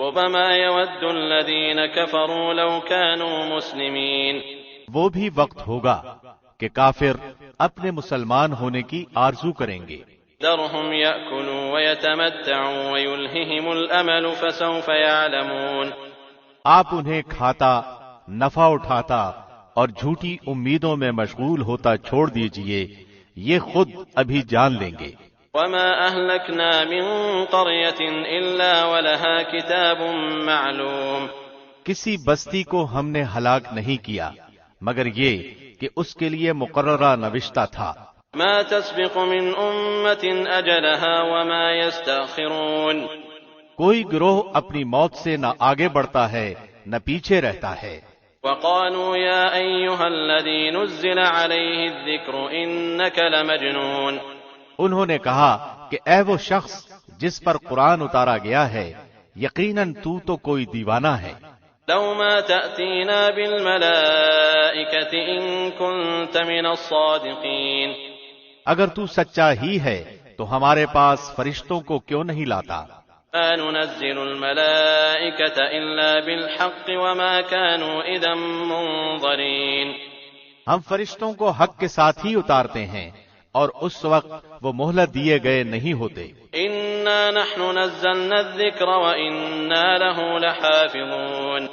ربما يود الذين كفروا لو كانوا مسلمين. وہ بھی وقت ہوگا کہ کافر اپنے مسلمان ہونے کی آرزو کریں گے. ذرهم يأكلوا ويتمتعوا ويلههم الأمل فسوف يعلمون. آپ انہیں کھاتا، نفع اٹھاتا اور جھوٹی امیدوں میں مشغول ہوتا چھوڑ دیجئے، یہ خود ابھی جان لیں گے. وما أهلكنا من قرية إلا ولها كتاب معلوم. کسی بستی کو ہم نے ہلاک نہیں کیا مگر یہ کہ اس کے لیے مقررہ نوشتہ تھا. ما تسبق من أمة أجلها وما يستأخرون. کوئی گروہ اپنی موت سے نہ آگے بڑھتا ہے نہ پیچھے رہتا ہے. وقالوا يا أيها الذي نزل عليه الذكر إنك لمجنون. انہوں نے کہا کہ اے وہ شخص جس پر قرآن اتارا گیا ہے، یقیناً تو کوئی دیوانہ ہے. لو ما تأتينا بالملائكة إن كنت من الصادقين. اگر تو سچا ہی ہے تو ہمارے پاس فرشتوں کو کیوں نہیں لاتا؟ ما ننزل الملائكة إلا بالحق وما كانوا إذا منظرين. ہم فرشتوں کو حق کے ساتھ ہی اتارتے ہیں اور اس وقت وہ مہلت دیے گئے نہیں ہوتے. إنا نحن نزلنا الذكر وإنا له لحافظون.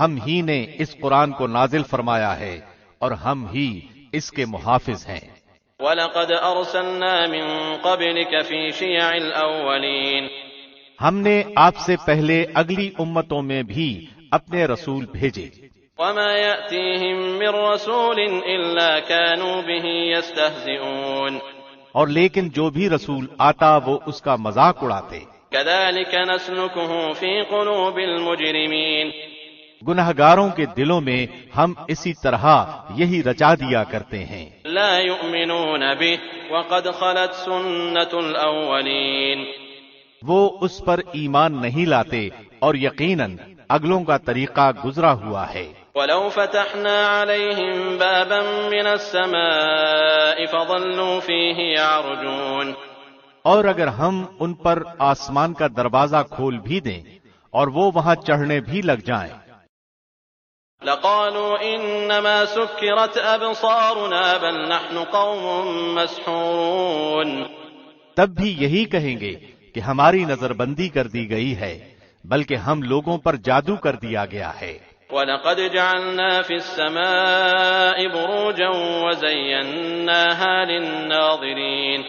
ہم ہی نے اس قرآن کو نازل فرمایا ہے اور ہم ہی اس کے محافظ ہیں. وَلَقَدْ أَرْسَلْنَا مِن قَبْلِكَ فِي شِيَعِ الْأَوَّلِينَ. ہم نے آپ سے پہلے اگلی امتوں میں بھی اپنے رسول بھیجے. وَمَا يَأْتِيهِم مِّن رَّسُولٍ إِلَّا كَانُوا بِهِ يَسْتَهْزِئُونَ. اور لیکن جو بھی رسول آتا وہ اس کا مذاق اڑاتے. كَذَلِكَ نَسْلُكُهُ فِي قُلُوبِ الْمُجْرِمِينَ. گنہگاروں کے دلوں میں ہم اسی طرح یہی رچا دیا کرتے ہیں. لا يؤمنون به وقد خلت سنة الأولين. وہ اس پر ایمان نہیں لاتے اور یقیناً اگلوں کا طریقہ گزرا ہوا ہے. ولو فتحنا عليهم بابا من السماء فظلوا فيه يعرجون. اور اگر ہم ان پر آسمان کا دروازہ کھول بھی دیں اور وہ وہاں چڑھنے بھی لگ جائیں، لقالوا انما سكرت ابصارنا بل نحن قوم مسحورون. تب بھی یہی کہیں گے کہ ہماری نظر بندی کر دی گئی ہے، بلکہ ہم لوگوں پر جادو کر دیا گیا ہے. وَلَقَدْ جَعَلْنَا فِي السَّمَاءِ بُرُوجًا وَزَيَّنَّاهَا لِلنَّاظِرِينَ.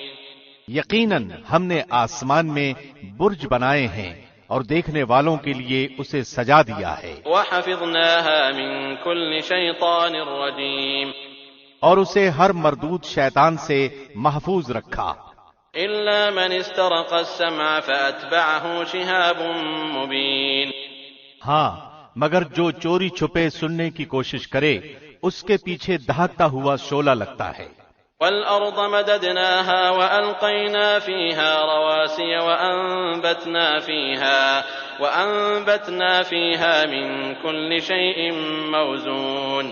یقیناً ہم نے آسمان میں برج بنائے ہیں اور دیکھنے والوں کے لیے اسے سجا دیا ہے. وَحَفِظْنَاهَا مِن كُلِّ شَيْطَانٍ رَّجِيمٍ. اور اسے ہر مردود شیطان سے محفوظ رکھا. إِلَّا مَنِ اسْتَرَقَ السَّمْعَ فَأَتْبَعَهُ شِهَابٌ مُّبِينٌ. ہاں، مگر جو چوری چھپے سننے کی کوشش کرے اس کے پیچھے دہکتا ہوا شعلہ لگتا ہے. وَالْأَرْضَ مَدَدْنَاهَا وَأَلْقَيْنَا فِيهَا رَوَاسِيَ وَأَنبَتْنَا فِيهَا مِن كُلِّ شَيْءٍ مَّوْزُونٍ.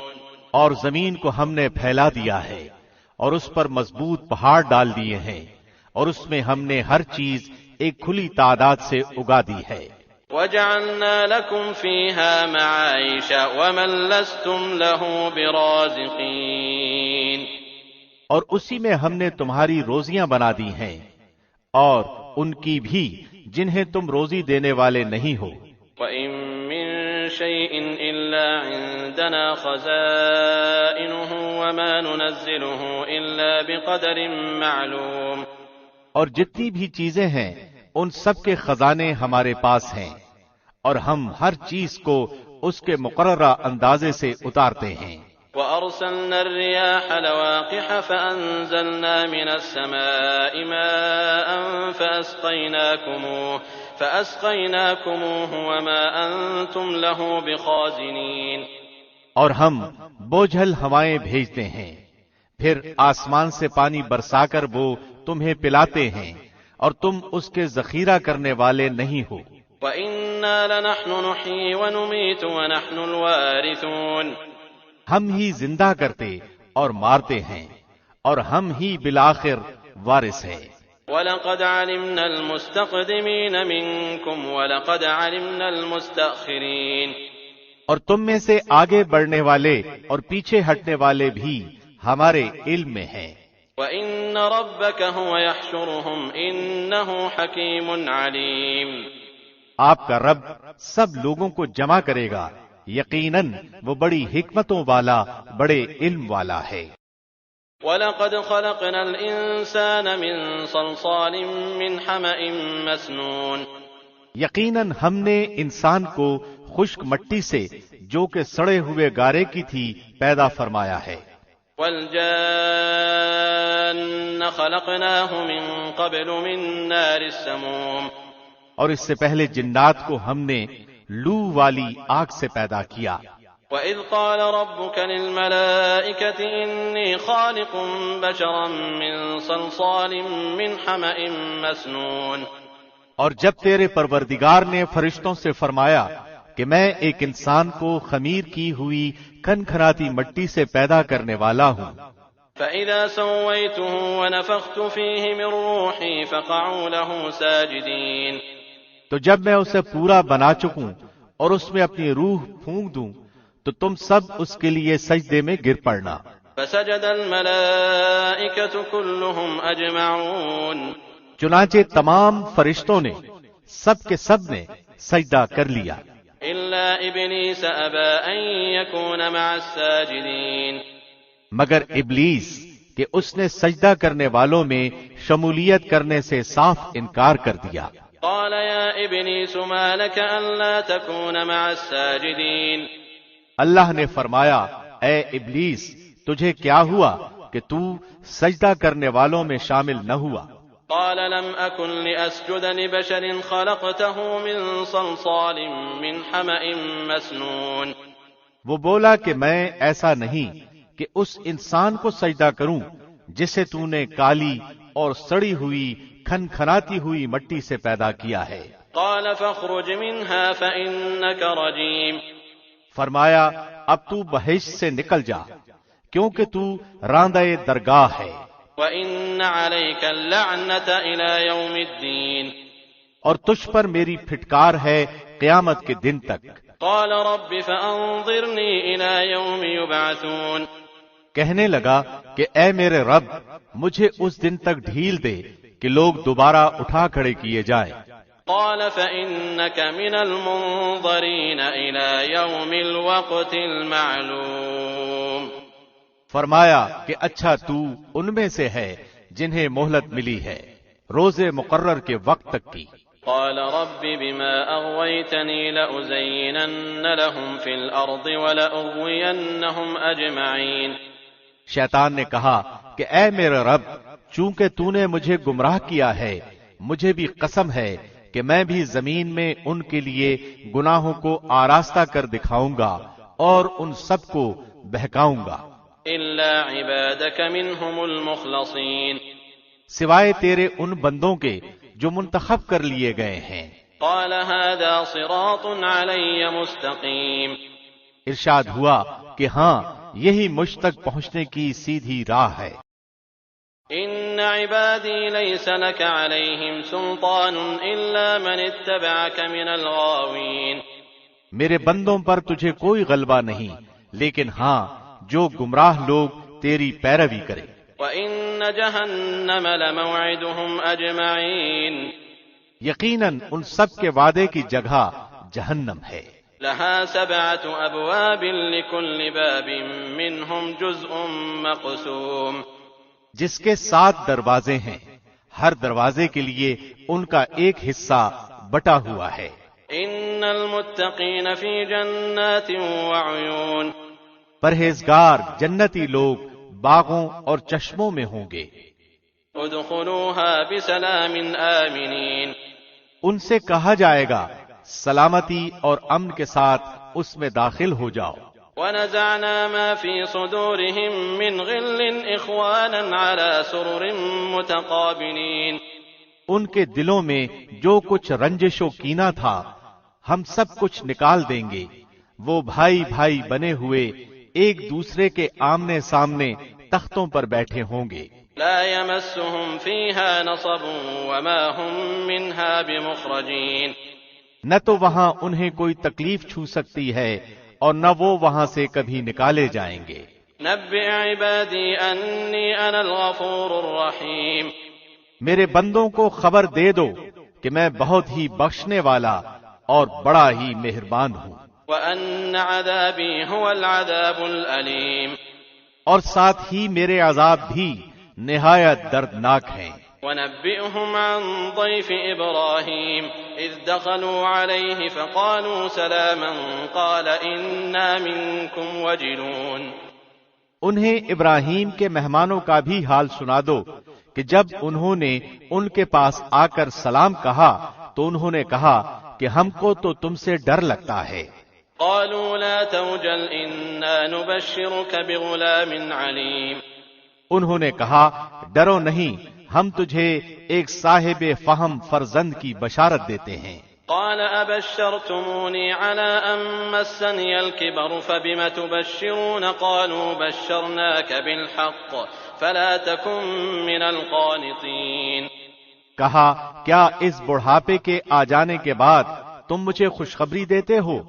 اور زمین کو ہم نے پھیلا دیا ہے اور اس پر مضبوط پہاڑ ڈال دیے ہیں اور اس میں ہم نے ہر چیز ایک کھلی تعداد سے اگا دی ہے. وَجَعَلْنَا لَكُمْ فِيهَا مَعَايِشَ وَمَن لَّسْتُمْ لَهُ بِرَازِقِينَ. اور اسی میں ہم نے تمہاری روزیاں بنا دی ہیں اور ان کی بھی جنہیں تم روزی دینے والے نہیں ہو. وَإِن مِّن شَيْءٍ إِلَّا عِندَنَا خَزَائِنُهُ وَمَا نُنَزِّلُهُ إِلَّا بِقَدَرٍ مَّعْلُومٍ. اور جتنی بھی چیزیں ہیں ان سب کے خزانے ہمارے پاس ہیں اور ہم ہر چیز کو اس کے مقررہ اندازے سے اتارتے ہیں. وَأَرْسَلْنَا الرِّيَاحَ لَوَاقِحَ فَأَنزَلْنَا مِنَ السَّمَاءِ مَاءً فَأَسْقَيْنَاكُمُوهُ وَمَا أَنتُمْ لَهُ بِخَازِنِينَ. اور ہم بوجھل ہوائیں بھیجتے ہیں، پھر آسمان سے پانی برسا کر وہ تمہیں پلاتے ہیں اور تم اس کے ذخیرہ کرنے والے نہیں ہو. وَإِنَّا لَنَحْنُ نُحْيِي وَنُمِيتُ وَنَحْنُ الْوَارِثُونَ. ہم ہی زندہ کرتے اور مارتے ہیں اور ہم ہی بالآخر وارث ہیں. وَلَقَدْ عَلِمْنَا الْمُسْتَقْدِمِينَ مِنْكُمْ وَلَقَدْ عَلِمْنَا الْمُسْتَأْخِرِينَ، اور تم میں سے آگے بڑھنے والے اور پیچھے ہٹنے والے بھی ہمارے علم میں ہیں۔ وَإِنَّ رَبَّكَ هُوَ يَحْشُرُهُمْ إِنَّهُ حَكِيمٌ عَلِيمٌ، آپ کا رب سب لوگوں کو جمع کرے گا، یقیناً وہ بڑی حکمتوں والا، بڑے علم والا ہے۔ وَلَقَدْ خَلَقْنَا الْإِنسَانَ مِنْ صَلْصَالٍ مِّنْ حَمَإٍ مَّسْنُونٍ، یقیناً ہم نے انسان کو خشک مٹی سے جو کہ سڑے ہوئے گارے کی تھی پیدا فرمایا ہے۔ وَالْجَانَّ خَلَقْنَاهُ مِن قَبْلُ مِن نَّارِ السَّمُومِ، اور اس سے پہلے جنات کو ہم نے لو والی آگ سے پیدا کیا۔ وَإِذْ قَالَ رَبُّكَ لِلْمَلَائِكَةِ إِنِّي خَالِقٌ بَشَرًا مِّن صَلْصَالٍ مِّنْ حَمَإٍ مَّسْنُونٍ، اور جب تیرے پروردگار نے فرشتوں سے فرمایا کہ میں ایک انسان کو خمیر کی ہوئی کھنکھناتی مٹی سے پیدا کرنے والا ہوں، فَإِذَا سَوَّيْتُهُ وَنَفَخْتُ فِيهِ مِن رُّوحِي فَقَعُوا لَهُ سَاجِدِينَ، تو جب میں اسے پورا بنا چکوں اور اس میں اپنی روح پھونک دوں تو تم سب اس کے لیے سجدے میں گر پڑنا۔ فَسَجَدَ الْمَلَائِكَةُ كُلُّهُمْ أَجْمَعُونَ، چنانچہ تمام فرشتوں نے سب کے سب نے سجدہ کر لیا إِلَّا إِبْلِيسَ أَبَىٰ أَن يَكُونَ مَعَ السَّاجِدِينَ، مگر ابلیس کہ اس نے سجدہ کرنے والوں میں شمولیت کرنے سے صاف انکار کر دیا۔ قال يا إبليس ما لك ألا تكون مع الساجدين، اللہ نے فرمایا اے ابلیس تجھے کیا ہوا کہ تو سجدہ کرنے والوں میں شامل نہ ہوا؟ قال لم أكن لأسجد لبشر خلقته من صلصال من حمأ مسنون، وہ بولا کہ میں ایسا نہیں کہ اس انسان کو سجدہ کروں جسے تو نے کالی اور سڑی ہوئی کھنکھناتی ہوئی مٹی سے پیدا کیا ہے۔ قال فاخرج منها فإنك رجيم، فرمایا اب تو بہشت سے نکل جا کیونکہ تو راندہ درگاہ ہے۔ وإن عليك اللعنة إلى يوم الدين، اور تجھ پر میری پھٹکار ہے قیامت کے دن تک۔ قال رب فأنظرني إلى يوم يبعثون، کہنے لگا کہ اے میرے رب مجھے اس دن تک ڈھیل دے کہ لوگ دوبارہ اٹھا کھڑے کیے جائیں۔ قال فإنك من المنظرين إلى يوم الوقت المعلوم، فرمایا کہ اچھا تو ان میں سے ہے جنہیں مہلت ملی ہے روز مقرر کے وقت تک کی۔ قال رب بما أغويتني لأزينن لهم في الأرض ولأغوينهم أجمعين، شیطان نے کہا کہ اے میرے رب چونکہ تو نے مجھے گمراہ کیا ہے مجھے بھی قسم ہے کہ میں بھی زمین میں ان کے لیے گناہوں کو آراستہ کر دکھاؤں گا اور ان سب کو بہکاؤں گا، إلا عبادك منهم المخلصين، سوائے تیرے ان بندوں کے جو منتخب کر لیے گئے ہیں۔ قال هذا صراط علي مستقيم، ارشاد ہوا کہ ہاں یہی مجھ تک پہنچنے کی سیدھی راہ ہے۔ إن عبادي ليس لك عليهم سلطان إلا من اتبعك من الغاوين، میرے بندوں پر تجھے کوئی غلبہ نہیں لیکن ہاں جو گمراہ لوگ تیری پیروی کرے۔ وإن جهنم لموعدهم أجمعين، یقیناً ان سب کے وعدے کی جگہ جہنم ہے۔ لها 7 أبواب لكل باب منهم جزء مقسوم، جس کے 7 دروازے ہیں ہر دروازے کے لیے ان کا ایک حصہ بٹا ہوا ہے۔ إن المتقين في جنات وعيون، پرہیزگار جنتی لوگ باغوں اور چشموں میں ہوں گے۔ ادخلوها بسلام آمنين، ان سے کہا جائے گا سلامتی اور امن کے ساتھ اس میں داخل ہو جاؤ۔ ونزعنا ما في صدورهم من غل إخوانا على سرر متقابلين، ان کے دلوں میں جو کچھ رنجش و کینہ تھا ہم سب کچھ نکال دیں گے، وہ بھائی بھائی بنے ہوئے ایک دوسرے کے آمنے سامنے تختوں پر بیٹھے ہوں گے۔ لا يمسهم فيها نصب وما هم منها بمخرجين. نہ تو وہاں انہیں کوئی تکلیف چھو سکتی ہے اور نہ وہ وہاں سے کبھی نکالے جائیں گے. نبئ عبادی انی انا الغفور الرحیم. میرے بندوں کو خبر دے دو کہ میں بہت ہی بخشنے والا اور بڑا ہی مہربان ہوں. وَأَنَّ عَذَابِي هُوَ الْعَذَابُ الْأَلِيمُ. اور ساتھ ہی میرے عذاب بھی نہایت دردناک ہیں. وَنَبِّئْهُمْ عَنْ ضَيْفِ إِبْرَاهِيمَ إِذْ دَخَلُوا عَلَيْهِ فَقَالُوا سَلَامًا قَالَ إِنَّا مِنْكُمْ وَجِلُونَ. انہیں ابراہیم کے مہمانوں کا بھی حال سنا دو کہ جب انہوں نے ان کے پاس آ کر سلام کہا تو انہوں نے کہا کہ ہم کو تو تم سے ڈر لگتا ہے. قالوا لا توجل إنا نبشرك بغلام عليم. انہوں نے کہا ڈرو نہیں، ہم تجھے ایک صاحب فہم فرزند کی بشارت دیتے ہیں. قال أبشرتموني على أن مسني الكبر فبم تبشرون قالوا بشرناك بالحق فلا تكن من القانطين. کہا کیا اس بڑھاپے کے آ جانے کے بعد تم مجھے خوشخبری دیتے ہو؟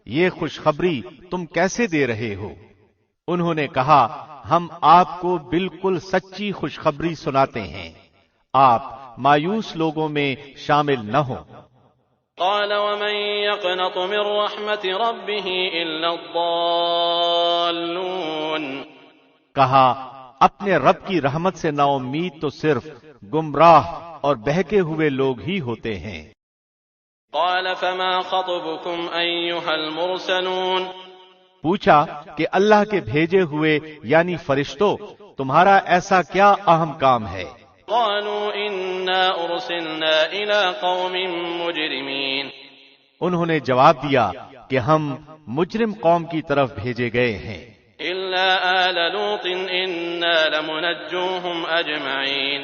یہ خوشخبری تم کیسے دے رہے ہو؟ انہوں نے کہا ہم آپ کو بالکل سچی خوشخبری سناتے ہیں، آپ مایوس لوگوں میں شامل نہ ہو. قال ومن يقنط من رحمة ربه إلا الضالون. کہا اپنے رب کی رحمت سے نا امید تو صرف گمراہ اور بہکے ہوئے لوگ ہی ہوتے ہیں. قال فما خطبكم أيها المرسلون. پوچھا کہ اللہ کے بھیجے ہوئے یعنی فرشتوں تمہارا ایسا کیا اہم کام ہے؟ قالوا إنا أرسلنا إلى قوم مجرمين. انہوں نے جواب دیا کہ ہم مجرم قوم کی طرف بھیجے گئے ہیں. إلا آل لوط إنا لمنجوهم أجمعين.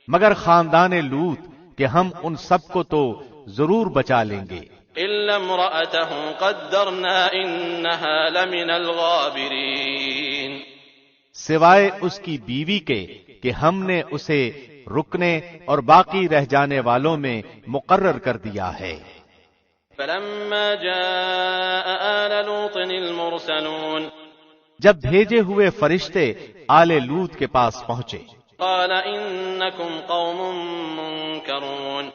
مگر خاندان لوط کہ ہم ان سب کو تو ضرور بچا لیں گے. إلا امرأته قدرنا إنها لمن الغابرين. سوائے اس کی بیوی کے کہ ہم نے اسے رکنے اور باقی رہ جانے والوں میں مقرر کر دیا ہے. فلما جاء آل لوط المرسلون. جب بھیجے ہوئے فرشتے آل لوط کے پاس پہنچے قال إنكم قوم منكرون.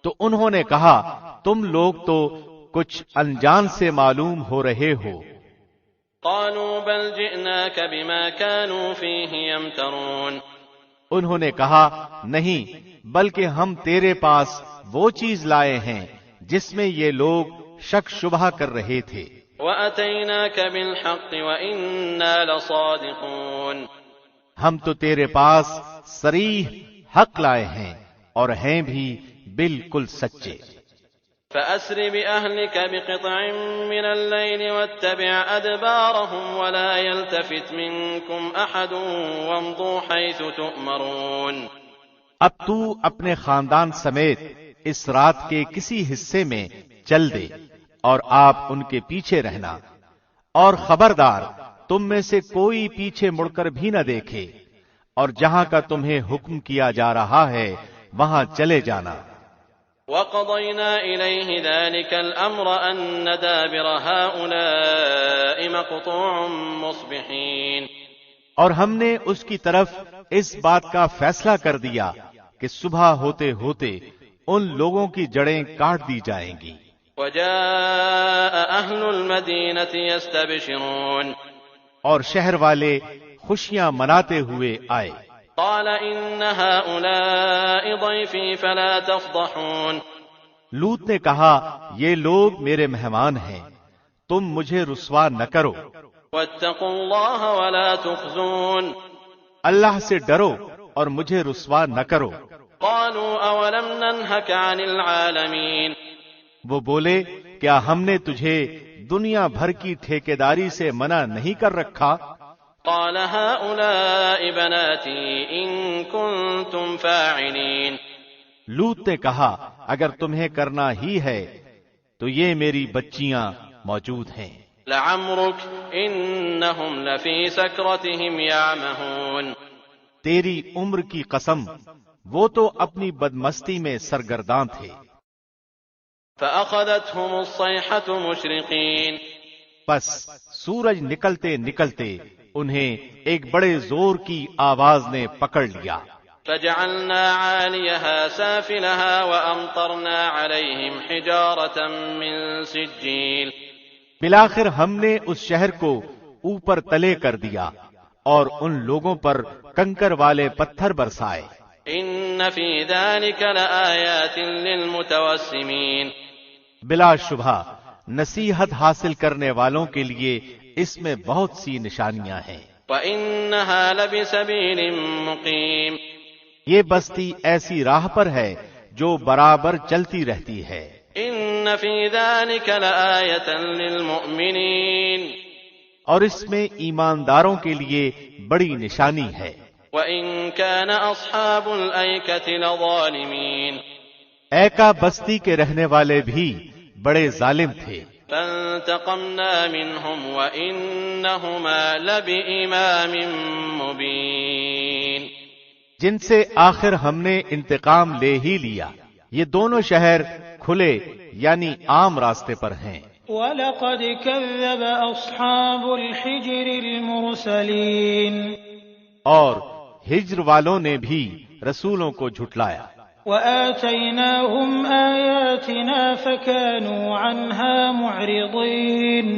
تو انہوں نے کہا تم لوگ تو کچھ انجان سے معلوم ہو رہے ہو. قالوا بل جئناك بما كانوا فيه يمترون. انہوں نے کہا نہیں بلکہ ہم تیرے پاس وہ چیز لائے ہیں جس میں یہ لوگ شک شبہ کر رہے تھے. وَأَتَيْنَاكَ بِالْحَقِّ وَإِنَّا لَصَادِقُونَ. ہم تو تیرے پاس صریح حق لائے ہیں اور ہیں بھی بالکل سچے. فَأَسْرِ بِأَهْلِكَ بِقِطْعٍ مِّنَ اللَّيْلِ وَاتَّبِعْ أَدْبَارَهُمْ وَلَا يَلْتَفِتْ مِنكُمْ أَحَدٌ وَامْضُوا حَيْثُ تُؤْمَرُونَ. اب تو اپنے خاندان سمیت اس رات کے کسی حصے میں چل دے اور آپ ان کے پیچھے رہنا، اور خبردار تم میں سے کوئی پیچھے مڑ کر بھی نہ دیکھے، اور جہاں کا تمہیں حکم کیا جا رہا ہے وہاں چلے جانا. وَقَضَيْنَا إِلَيْهِ ذَلِكَ الْأَمْرَ أَنَّ دَابِرَ هَؤُلَاءِ مَقْطُوعٌ مُصْبِحِينَ. اور ہم نے اس کی طرف اس بات کا فیصلہ کر دیا کہ صبح ہوتے ہوتے ان لوگوں کی جڑیں کاٹ دی جائیں گی. وَجَاءَ أَهْلُ الْمَدِينَةِ يَسْتَبْشِرُونَ. اور شہر والے خوشیاں مناتے ہوئے آئے. قال إن هؤلاء ضيفي فلا تفضحون. لوط نے کہا یہ لوگ میرے مہمان ہیں، تم مجھے رسوا نہ کرو. واتقوا الله ولا تخزون. اللہ سے ڈرو اور مجھے رسوا نہ کرو. قالوا أولم ننهك عن العالمين. وہ بولے کیا ہم نے تجھے دنیا بھر کی ٹھیکیداری سے منع نہیں کر رکھا؟ قال هؤلاء بناتي إن كنتم فاعلين. لوط نے کہا اگر تمہیں کرنا ہی ہے تو یہ میری بچیاں موجود ہیں. لعمرك إنهم لفي سكرتهم يعمهون. تیری عمر کی قسم وہ تو اپنی بدمستی میں سرگرداں تھے۔ فأخذتهم الصيحة مشرقين، پس سورج نکلتے نکلتے انہیں ایک بڑے زور کی آواز نے پکڑ لیا۔ فجعلنا عاليها سافلها وأمطرنا عليهم حجارة من سجيل، بالآخر ہم نے اس شہر کو اوپر تلے کر دیا اور ان لوگوں پر کنکر والے پتھر برسائے۔ إن في ذلك لآيات للمتوسمين، بلا شبہ نصیحت حاصل کرنے والوں کے لیے اس میں بہت سی نشانیاں ہیں۔ وإنها لبسبيل مقيم، یہ بستی ایسی راہ پر ہے جو برابر چلتی رہتی ہے۔ إن في ذلك لآية للمؤمنين، اور اس میں ایمانداروں کے لیے بڑی نشانی ہے۔ وإن كان أصحاب الأيكة لظالمين، ایکا بستی کے رہنے والے بھی بڑے ظالم تھے۔ فانتقمنا منهم وإنهما لبإمام مبين، جن سے آخر ہم نے انتقام لے ہی لیا۔ یہ دونوں شہر کھلے یعنی عام راستے پر ہیں۔ وَلَقَدْ كَذَّبَ أَصْحَابُ الْحِجْرِ الْمُرْسَلِينَ، اور ہجر والوں نے بھی رسولوں کو جھٹلایا۔ وَآتَيْنَاهُمْ آيَاتِنَا فَكَانُوا عَنْهَا مُعْرِضِينَ،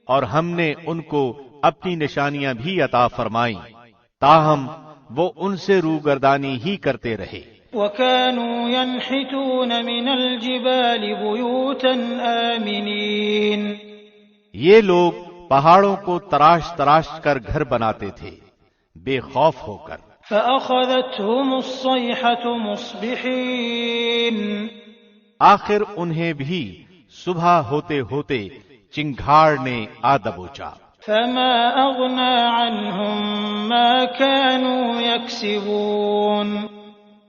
اور ہم نے ان کو اپنی نشانیاں بھی عطا فرمائیں، تاہم وہ ان سے روگردانی ہی کرتے رہے۔ وَكَانُوا يَنْحِتُونَ مِنَ الْجِبَالِ بُيُوتًا آمِنِينَ، یہ لوگ پہاڑوں کو تراش تراش کر گھر بناتے تھے بے خوف ہو کر۔ فَأَخَذَتْهُمُ الصَّيْحَةُ مُصْبِحِينَ، آخر انہیں بھی صبح ہوتے ہوتے چنگھاڑ نے آ دبوچا۔ فَمَا أَغْنَى عَنْهُمْ مَا كَانُوا يَكْسِبُونَ،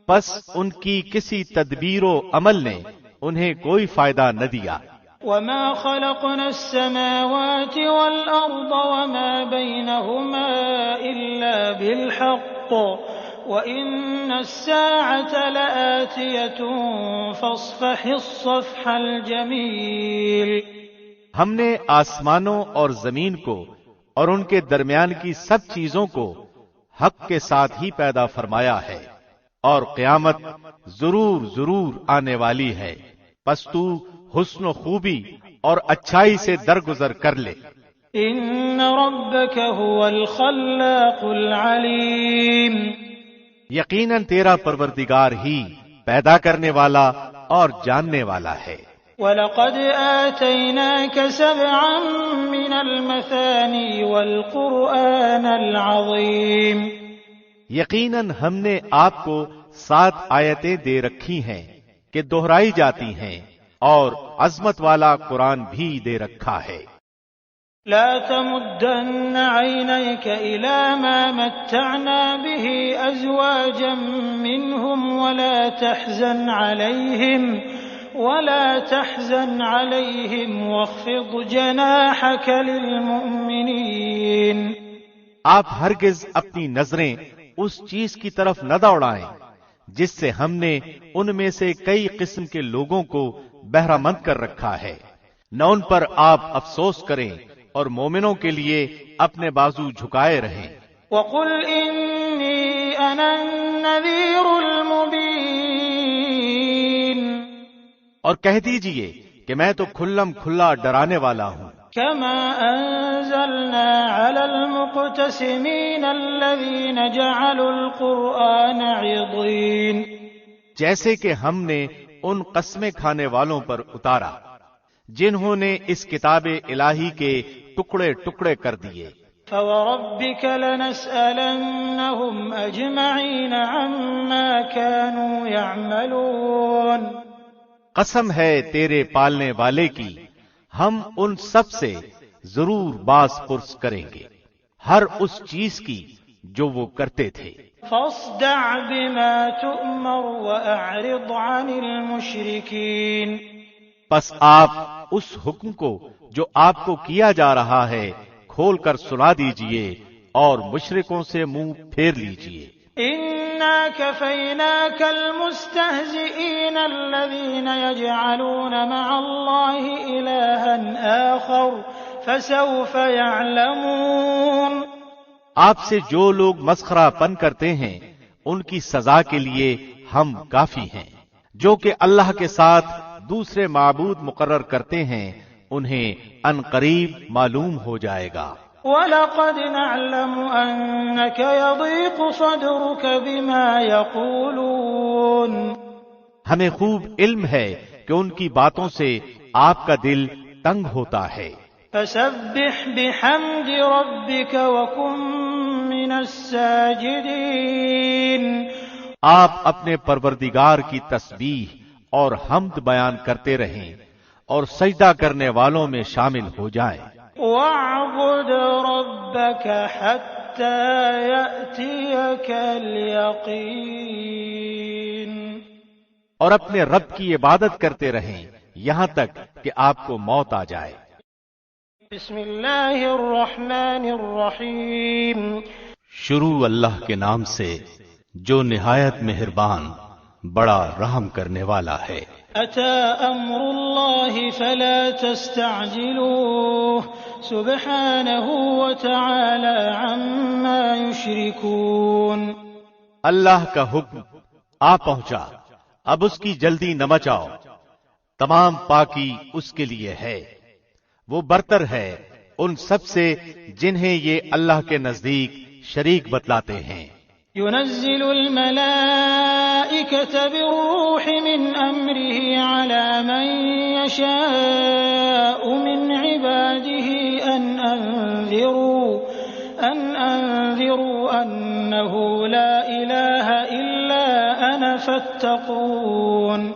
پس ان کی کسی تدبیر و عمل نے انہیں کوئی فائدہ نہ دیا۔ وَمَا خَلَقْنَا السَّمَاوَاتِ وَالْأَرْضَ وَمَا بَيْنَهُمَا إِلَّا بِالْحَقِّ وَإِنَّ السَّاعَةَ لَآتِيَةٌ فَاصْفَحِ الصَّفْحَ الْجَمِيلَ، ہم نے آسمانوں اور زمین کو اور ان کے درمیان کی سب چیزوں کو حق کے ساتھ ہی پیدا فرمایا ہے، اور قیامت ضرور ضرور آنے والی ہے، پس تو حسن و خوبی اور اچھائی سے درگزر کر لے۔ إِنَّ رَبَّكَ هُوَ الْخَلَّاقُ الْعَلِيمُ، یقیناً تیرا پروردگار ہی پیدا کرنے والا اور جاننے والا ہے۔ وَلَقَدْ آتَيْنَاكَ سَبْعًا مِنَ الْمَثَانِي وَالْقُرْآنَ الْعَظِيمَ، یقیناً ہم نے آپ کو 7 آیتیں دے رکھی ہیں کہ دہرائی جاتی ہیں، اور عظمت والا قرآن بھی دے رکھا ہے۔ لا تمدن عينيك إلى ما متعنا به أزواجا منهم ولا تحزن عليهم واخفض جناحك للمؤمنين، آپ ہرگز اپنی نظریں اس چیز کی طرف نہ دوڑائیں جس سے ہم نے ان میں سے کئی قسم کے لوگوں کو بہرہ مند کر رکھا ہے، نہ ان پر آپ افسوس کریں اور مومنوں کے لیے اپنے بازو جھکائے رہیں۔ وَقُلْ إِنِّي أَنَا النَّذِيرُ الْمُبِينُ، اور کہہ دیجئے کہ میں تو کھلم کھلا ڈرانے والا ہوں۔ كَمَا أَنزَلْنَا عَلَى الْمُقْتَسِمِينَ الَّذِينَ جَعَلُوا الْقُرْآنَ عِضِينَ، جیسے کہ ہم نے ان قسمیں کھانے والوں پر اتارا جنہوں نے اس کتاب الہی کے ٹکڑے ٹکڑے کر دیے۔ فَوَرَبِّكَ لَنَسْأَلَنَّهُمْ أَجْمَعِينَ عَمَّا كَانُوا يَعْمَلُونَ، قسم ہے تیرے پالنے والے کی، ہم ان سب سے ضرور باز پرس کریں گے ہر اس چیز کی جو وہ کرتے تھے۔ فَاصْدَعْ بِمَا تُؤْمَرُ وَأَعْرِضْ عَنِ الْمُشْرِكِينَ، پس آپ اس حکم کو جو آپ کو کیا جا رہا ہے کھول کر سنا دیجئے اور مشرکوں سے منہ پھیر لیجئے۔ إنا كفيناك المستهزئين الذين يجعلون مع الله إلها آخر فسوف يعلمون۔ آپ سے جو لوگ مسخرہ پن کرتے ہیں ان کی سزا کے لیے ہم کافی ہیں، جو کہ اللہ کے ساتھ دوسرے معبود مقرر کرتے ہیں انہیں ان قریب معلوم ہو جائے گا۔ وَلَقَدْ نَعْلَمُ أَنَّكَ يَضِيقُ صَدْرُكَ بِمَا يَقُولُونَ۔ ہمیں خوب علم ہے کہ ان کی باتوں سے آپ کا دل تنگ ہوتا ہے۔ فَسَبِّحْ بِحَمْدِ رَبِّكَ وَكُن مِّنَ السَّاجِدِينَ۔ آپ اپنے پروردگار کی تسبیح اور حمد بیان کرتے رہیں اور سجدہ کرنے والوں میں شامل ہو جائیں۔ وَاعْبُدْ رَبَّكَ حَتَّى يَأْتِيَكَ الْيَقِينُ۔ اور اپنے رب کی عبادت کرتے رہیں یہاں تک کہ آپ کو موت آ جائے۔ بسم اللہ الرحمن الرحیم۔ شروع اللہ کے نام سے جو نہایت مہربان بڑا رحم کرنے والا ہے۔ أتى أمر الله فلا تستعجلوه سبحانه وتعالى عما يشركون۔ اللہ کا حکم آ پہنچا، اب اس کی جلدی نہ مچاؤ، تمام پاکی اس کے لیے ہے، وہ برتر ہے ان سب سے جنہیں یہ اللہ کے نزدیک شریک بتلاتے ہیں۔ ينزل الملائكة بالروح من أمره على من يشاء من عباده أن أنذروا أنه لا إله إلا أنا فاتقون۔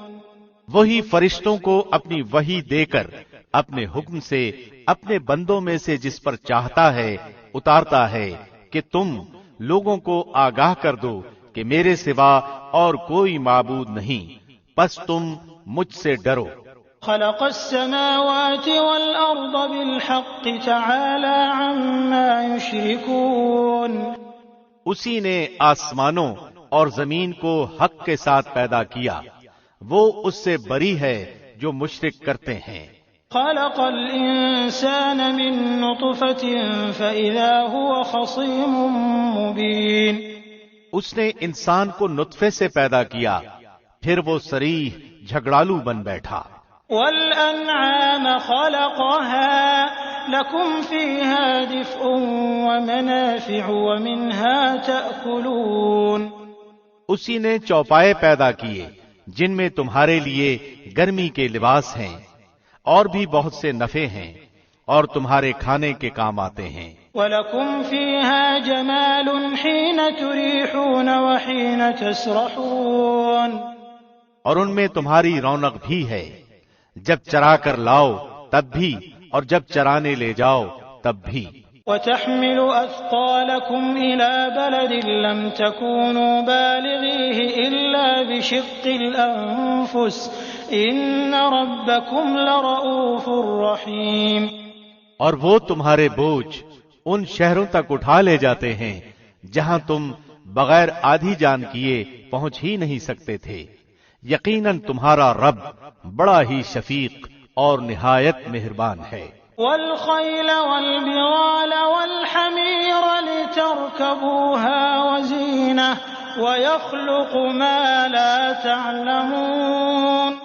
وہی فرشتوں کو اپنی وحی دے کر اپنے حکم سے اپنے بندوں میں سے جس پر چاہتا ہے اتارتا ہے کہ تم لوگوں کو آگاہ کر دو کہ میرے سوا اور کوئی معبود نہیں، پس تم مجھ سے ڈرو۔ خلق السماوات والأرض بالحق تعالى عما يشركون۔ اسی نے آسمانوں اور زمین کو حق کے ساتھ پیدا کیا، وہ اس سے بری ہے جو مشرک کرتے ہیں۔ خلق الإنسان من نطفة فإذا هو خصيم مبين۔ اس نے انسان کو نطفے سے پیدا کیا، پھر وہ صریح جھگڑالو بن بیٹھا۔ والأنعام خلقها لكم فيها دفء ومنافع ومنها تأكلون۔ اسی نے چوپائے پیدا کیے جن میں تمہارے لیے گرمی کے لباس ہیں اور بھی بہت سے نفع ہیں اور تمہارے کھانے کے کام آتے ہیں۔ وَلَكُمْ فِيهَا جَمَالٌ حِينَ تُرِيحُونَ وَحِينَ تَسْرَحُونَ۔ اور ان میں تمہاری رونق بھی ہے، جب چرا کر لاؤ تب بھی اور جب چرانے لے جاؤ تب بھی۔ وَتَحْمِلُ أَثْقَالَكُمْ إِلَى بَلَدٍ لَمْ تَكُونُوا بَالِغِيهِ إِلَّا بِشِقِّ الْأَنفُسِ إِنَّ رَبَّكُمْ لَرَءُوفٌ رَحِيمٌ۔ اور وہ تمہارے بوجھ ان شہروں تک اٹھا لے جاتے ہیں جہاں تم بغیر آدھی جان کیے پہنچ ہی نہیں سکتے تھے، یقیناً تمہارا رب بڑا ہی شفیق اور نہایت مہربان ہے۔ وَالْخَيْلَ وَالْبِغَالَ وَالْحَمِيرَ لِتَرْكَبُوهَا وَزِينَةً وَيَخْلُقُ مَا لَا تَعْلَمُونَ۔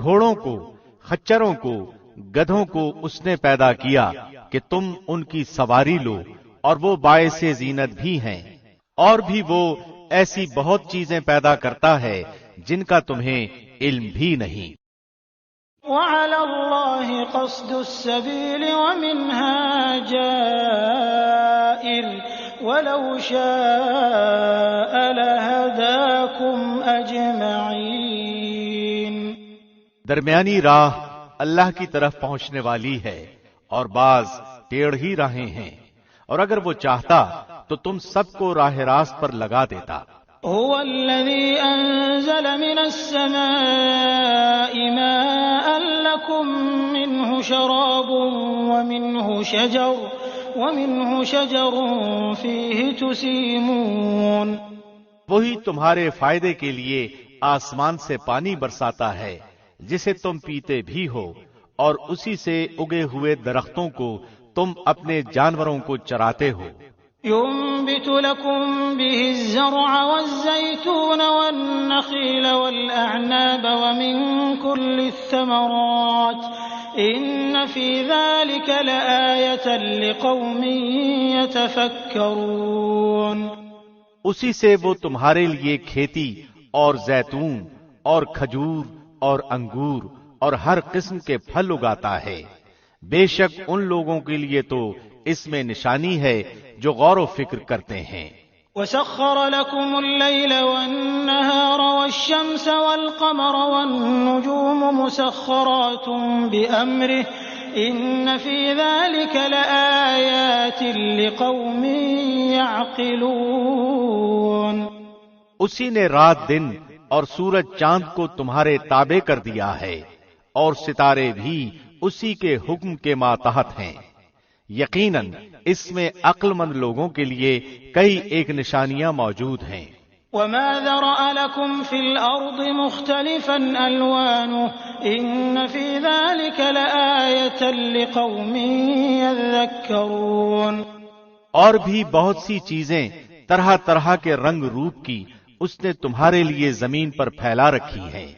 گھوڑوں کو، خچروں کو، گدھوں کو اس نے پیدا کیا کہ تم ان کی سواری لو، اور وہ باعث زینت بھی ہیں، اور بھی وہ ایسی بہت چیزیں پیدا کرتا ہے جن کا تمہیں علم بھی نہیں۔ وَعَلَى اللَّهِ قَصْدُ السَّبِيلِ وَمِنْهَا جَائِرٌ وَلَوْ شَاءَ لَهَدَاكُمْ أَجْمَعِينَ۔ درمیانی راہ اللہ کی طرف پہنچنے والی ہے اور بعض ٹیڑھی راہیں ہیں، اور اگر وہ چاہتا تو تم سب کو راہ راست پر لگا دیتا۔ هو الذي أنزل من السماء ماء لكم منه شراب ومنه شجر فيه تسيمون وہی تمہارے فائدے کے لیے آسمان سے پانی برساتا ہے جسے تم پیتے بھی ہو، اور اسی سے اگے ہوئے درختوں کو تم اپنے جانوروں کو چراتے ہو۔ ينبت لكم به الزرع والزيتون والنخيل والأعناب ومن كل الثمرات إن في ذلك لآية لقوم يتفكرون۔ اسی سے وہ تمہارے لیے کھیتی اور زیتون اور کھجور اور انگور اور ہر قسم کے پھل اگاتا ہے، بے شک ان لوگوں کے لیے تو اس میں نشانی ہے جو غور و فکر کرتے ہیں۔ وسخر لكم الليل والنهار والشمس والقمر والنجوم مسخرات بأمره إن في ذلك لآيات لقوم يعقلون۔ اسی نے رات دن اور سورج چاند کو تمہارے تابع کر دیا ہے، اور ستارے بھی اسی کے حکم کے ماتحت ہیں۔ یقیناً اس میں عقل مند لوگوں کے لیے کئی ایک نشانیاں موجود ہیں۔ وما ذرأ لكم في الأرض مختلفا ألوانه إن في ذلك لآية لقوم يذكرون۔ اور بھی بہت سی چیزیں طرح طرح کے رنگ روپ کی اس نے تمہارے لیے زمین پر پھیلا رکھی ہیں،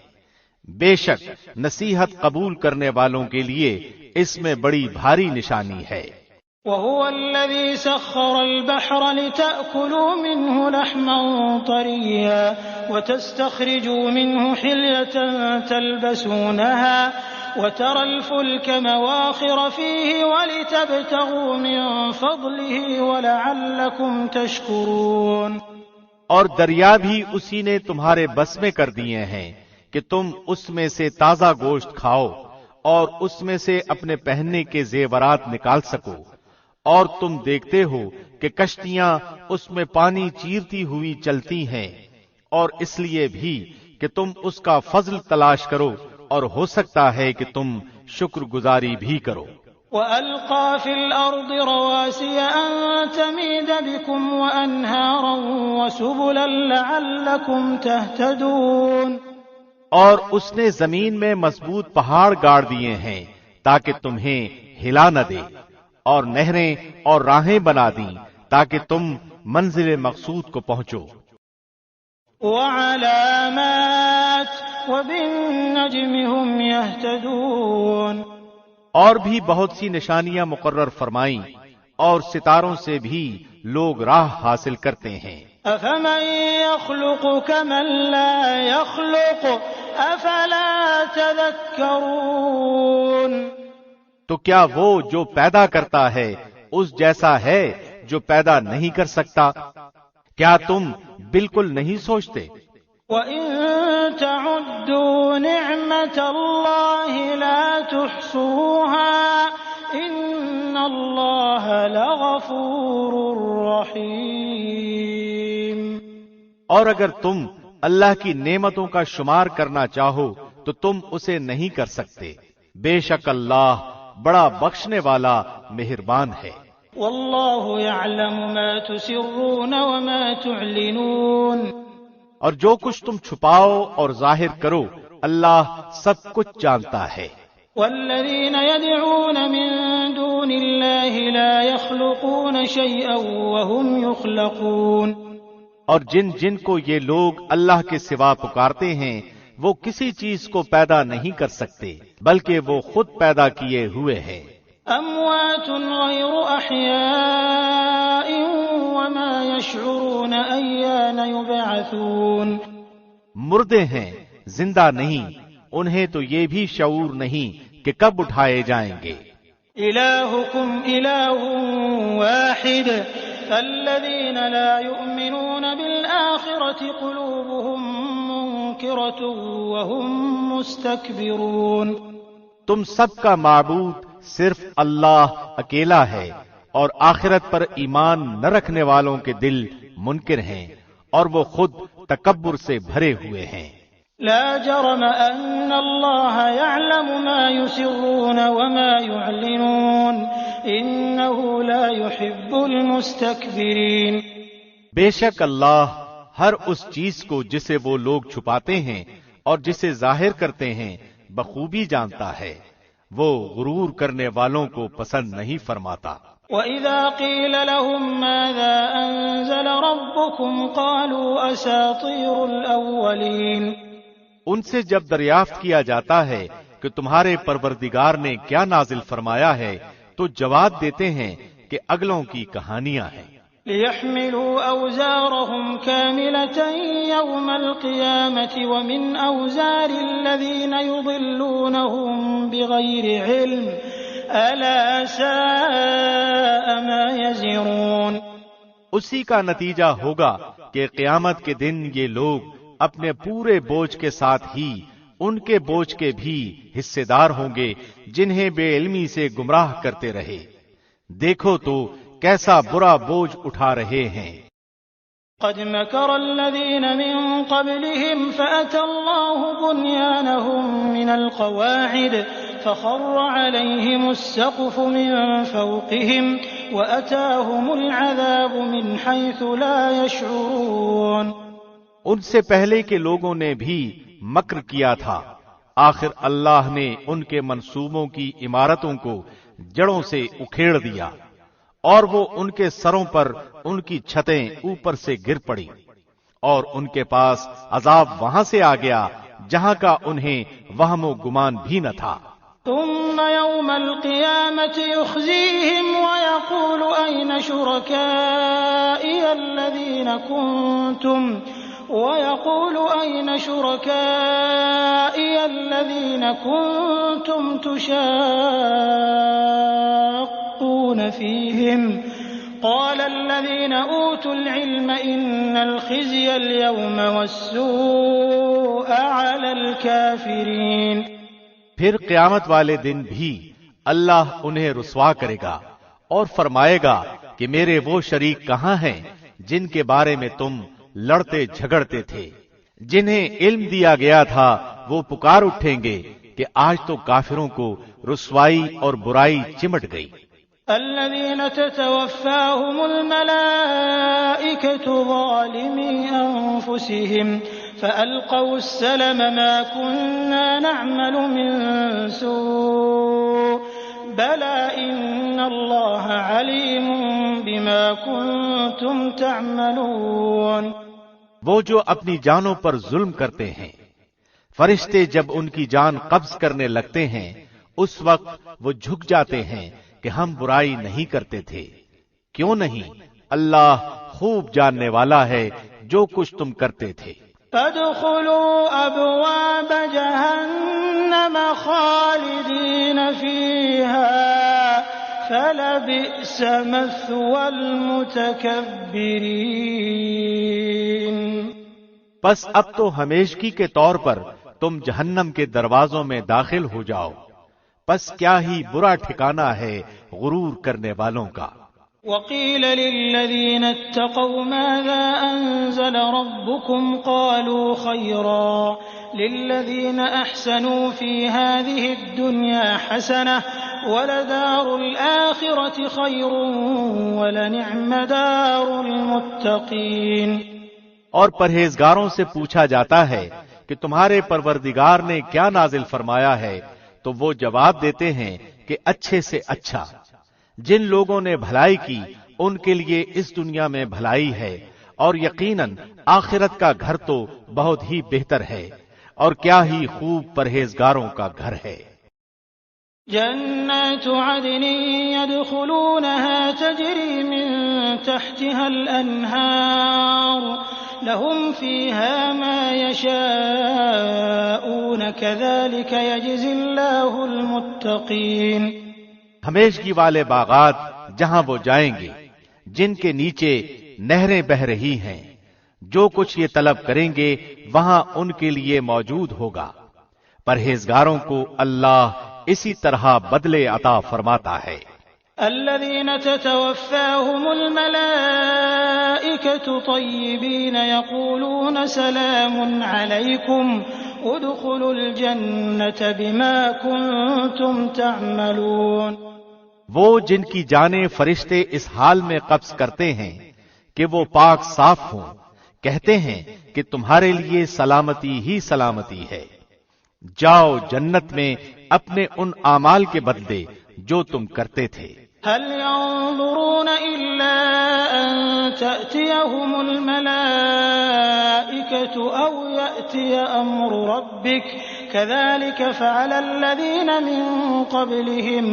بے شک نصیحت قبول کرنے والوں کے لیے اس میں بڑی بھاری نشانی ہے۔ وهو الذي سخر البحر لتأكلوا منه لحما طريا وتستخرجوا منه حلية تلبسونها وترى الفلك مواخر فيه ولتبتغوا من فضله ولعلكم تشكرون۔ اور دریا بھی اسی نے تمہارے بس میں کر دیے ہیں کہ تم اس میں سے تازہ گوشت کھاؤ اور اس میں سے اپنے پہننے کے زیورات نکال سکو، اور تم دیکھتے ہو کہ کشتیاں اس میں پانی چیرتی ہوئی چلتی ہیں، اور اس لیے بھی کہ تم اس کا فضل تلاش کرو، اور ہو سکتا ہے کہ تم شکر گزاری بھی کرو۔ وَأَلْقَى فِي الْأَرْضِ رَوَاسِيَ أَن تَمِيدَ بِكُمْ وَأَنْهَارًا وَسُبُلًا لَعَلَّكُمْ تَهْتَدُونَ۔ اور اس نے زمین میں مضبوط پہاڑ گاڑ دیے ہیں تاکہ تمہیں ہلا نہ دے، اور نہریں اور راہیں بنا دیں تاکہ تم منزل مقصود کو پہنچو۔ وَعَلَامَاتٍ وَبِالنَّجْمِ هُمْ يَهْتَدُونَ۔ اور بھی بہت سی نشانیاں مقرر فرمائیں، اور ستاروں سے بھی لوگ راہ حاصل کرتے ہیں۔ أَفَمَن يَخْلُقُ كَمَن لَّا يَخْلُقُ أَفَلَا تَذَكَّرُونَ۔ تو کیا وہ جو پیدا کرتا ہے اس جیسا ہے جو پیدا نہیں کر سکتا؟ کیا تم بالکل نہیں سوچتے؟ وَإِن تَعُدُّوا نِعْمَةَ اللَّهِ لَا تُحْصُوهَا إِنَّ اللَّهَ لَغَفُورٌ رَّحِيمٌ۔ اور اگر تم اللہ کی نعمتوں کا شمار کرنا چاہو تو تم اسے نہیں کر سکتے، بے شک اللہ بڑا بخشنے والا مہربان ہے۔ وَاللَّهُ يَعْلَمُ مَا تُسِرُّونَ وَمَا تُعْلِنُونَ۔ اور جو کچھ تم چھپاؤ اور ظاہر کرو اللہ سب کچھ جانتا ہے۔ وَالَّذِينَ يَدْعُونَ مِن دُونِ اللَّهِ لَا يَخْلُقُونَ شَيْئًا وَهُمْ يُخْلَقُونَ۔ اور جن جن کو یہ لوگ اللہ کے سوا پکارتے ہیں وہ کسی چیز کو پیدا نہیں کر سکتے بلکہ وہ خود پیدا کیے ہوئے ہیں۔ أَمْوَاتٌ غَيْرُ أَحْيَاءٍ وَمَا يَشْعُرُونَ أَيَّانَ يُبْعَثُونَ۔ مردے ہیں، زندہ نہیں، انہیں تو یہ بھی شعور نہیں کہ کب اٹھائے جائیں گے۔ إِلَٰهُكُمْ إِلَٰهٌ وَاحِدٌ فَالَّذِينَ لَا يُؤْمِنُونَ بِالْآخِرَةِ قُلُوبُهُم مُّنكِرَةٌ وَهُم مُّسْتَكْبِرُونَ۔ تم سب کا معبود صرف اللہ اکیلا ہے، اور آخرت پر ایمان نہ رکھنے والوں کے دل منکر ہیں اور وہ خود تکبر سے بھرے ہوئے ہیں۔ لا جرم ان اللہ يعلم ما يسرون وما يعلنون إنه لا يحب المستكبرين۔ بے شک اللہ ہر اس چیز کو جسے وہ لوگ چھپاتے ہیں اور جسے ظاہر کرتے ہیں بخوبی جانتا ہے، وہ غرور کرنے والوں کو پسند نہیں فرماتا۔ وَإِذَا قِيلَ لَهُم مَّاذَا أَنزَلَ رَبُّكُمْ قَالُوا أَسَاطِيرُ الْأَوَّلِينَ۔ ان سے جب دریافت کیا جاتا ہے کہ تمہارے پروردگار نے کیا نازل فرمایا ہے تو جواب دیتے ہیں کہ اگلوں کی کہانیاں ہیں۔ لِيَحْمِلُوا أَوْزَارَهُمْ كَامِلَةً يَوْمَ الْقِيَامَةِ وَمِنْ أَوْزَارِ الَّذِينَ يُضِلُّونَهُم بِغَيْرِ عِلْمٍ أَلَا سَاءَ مَا يَزِرُونَ۔ اسی کا نتیجہ ہوگا کہ قیامت کے دن یہ لوگ اپنے پورے بوجھ کے ساتھ ہی ان کے بوجھ کے بھی حصے دار ہوں گے جنہیں بے علمی سے گمراہ کرتے رہے۔ دیکھو تو کیسا برا بوجھ اٹھا رہے ہیں۔ قد مكر الذين من قبلهم فأتى الله بنيانهم من القواعد فخر عليهم السقف من فوقهم وأتاهم العذاب من حيث لا يشعرون۔ ان سے پہلے کے لوگوں نے بھی مکر کیا تھا، آخر اللہ نے ان کے منصوبوں کی عمارتوں کو جڑوں سے اکھیڑ دیا اور وہ ان کے سروں پر ان کی چھتیں اوپر سے گر پڑی، اور ان کے پاس عذاب وہاں سے آ گیا جہاں کا انہیں وہم و گمان بھی نہ تھا۔ ثم يوم القيامة يخزيهم ويقول أين شركائي الذين كنتم تشاقون فيهم قال الذين أوتوا العلم إن الخزي اليوم والسوء على الكافرين۔ پھر قیامت والے دن بھی اللہ انہیں رسوا کرے گا اور فرمائے گا کہ میرے وہ شریک کہاں ہیں جن کے بارے میں تم لڑتے جھگڑتے تھے۔ جنہیں علم دیا گیا تھا وہ پکار اٹھیں گے کہ آج تو کافروں کو رسوائی اور برائی چمٹ گئی۔ الذين تتوفاهم الملائكة ظالمي أنفسهم فألقوا السلم ما كنا نعمل من سوء بلى إن الله عليم بما كنتم تعملون۔ وہ جو اپنی جانوں پر ظلم کرتے ہیں، فرشتے جب ان کی جان قبض کرنے لگتے ہیں اس وقت وہ جھک جاتے ہیں کہ ہم برائی نہیں کرتے تھے۔ کیوں نہیں؟ اللہ خوب جاننے والا ہے جو کچھ تم کرتے تھے۔ فادخلوا ابواب جہنم خالدین فیہا فلبئس مثوى المتکبرین۔ بس اب تو ہمیشگی کے طور پر تم جہنم کے دروازوں میں داخل ہو جاؤ، پس کیا ہی برا ٹھکانہ ہے غرور کرنے والوں کا۔ وقيل للذين اتقوا ماذا أنزل ربكم قالوا خيرا للذين أحسنوا في هذه الدنيا حسنة ولدار الآخرة خير ولنعم دار المتقين۔ اور پرہیزگاروں سے پوچھا جاتا ہے کہ تمہارے پروردگار نے کیا نازل فرمایا ہے تو وہ جواب دیتے ہیں کہ اچھے سے اچھا۔ جن لوگوں نے بھلائی کی ان کے لیے اس دنیا میں بھلائی ہے، اور یقیناً آخرت کا گھر تو بہت ہی بہتر ہے، اور کیا ہی خوب پرہیزگاروں کا گھر ہے۔ جنات عدن يدخلونها تجري من تحتها الأنهار لهم فيها ما يشاءون كذلك يجزي الله المتقين۔ ہمیشگی والے باغات جہاں وہ جائیں گے، جن کے نیچے نہریں بہ رہی ہیں، جو کچھ یہ طلب کریں گے وہاں ان کے لیے موجود ہوگا۔ پرہیزگاروں کو اللہ اسی طرح بدلے عطا فرماتا ہے۔ الذين تتوفاهم الملائكة طيبين يقولون سلام عليكم ادخلوا الجنة بما كنتم تعملون۔ وہ جن کی جانیں فرشتے اس حال میں قبض کرتے ہیں کہ وہ پاک صاف ہوں، کہتے ہیں کہ تمہارے لیے سلامتی ہی سلامتی ہے، جاؤ جنت میں اپنے ان اعمال کے بدلے جو تم کرتے تھے۔ هل ينظرون إلا أن تأتيهم الملائكة أو يأتي أمر ربك كذلك فعل الذين من قبلهم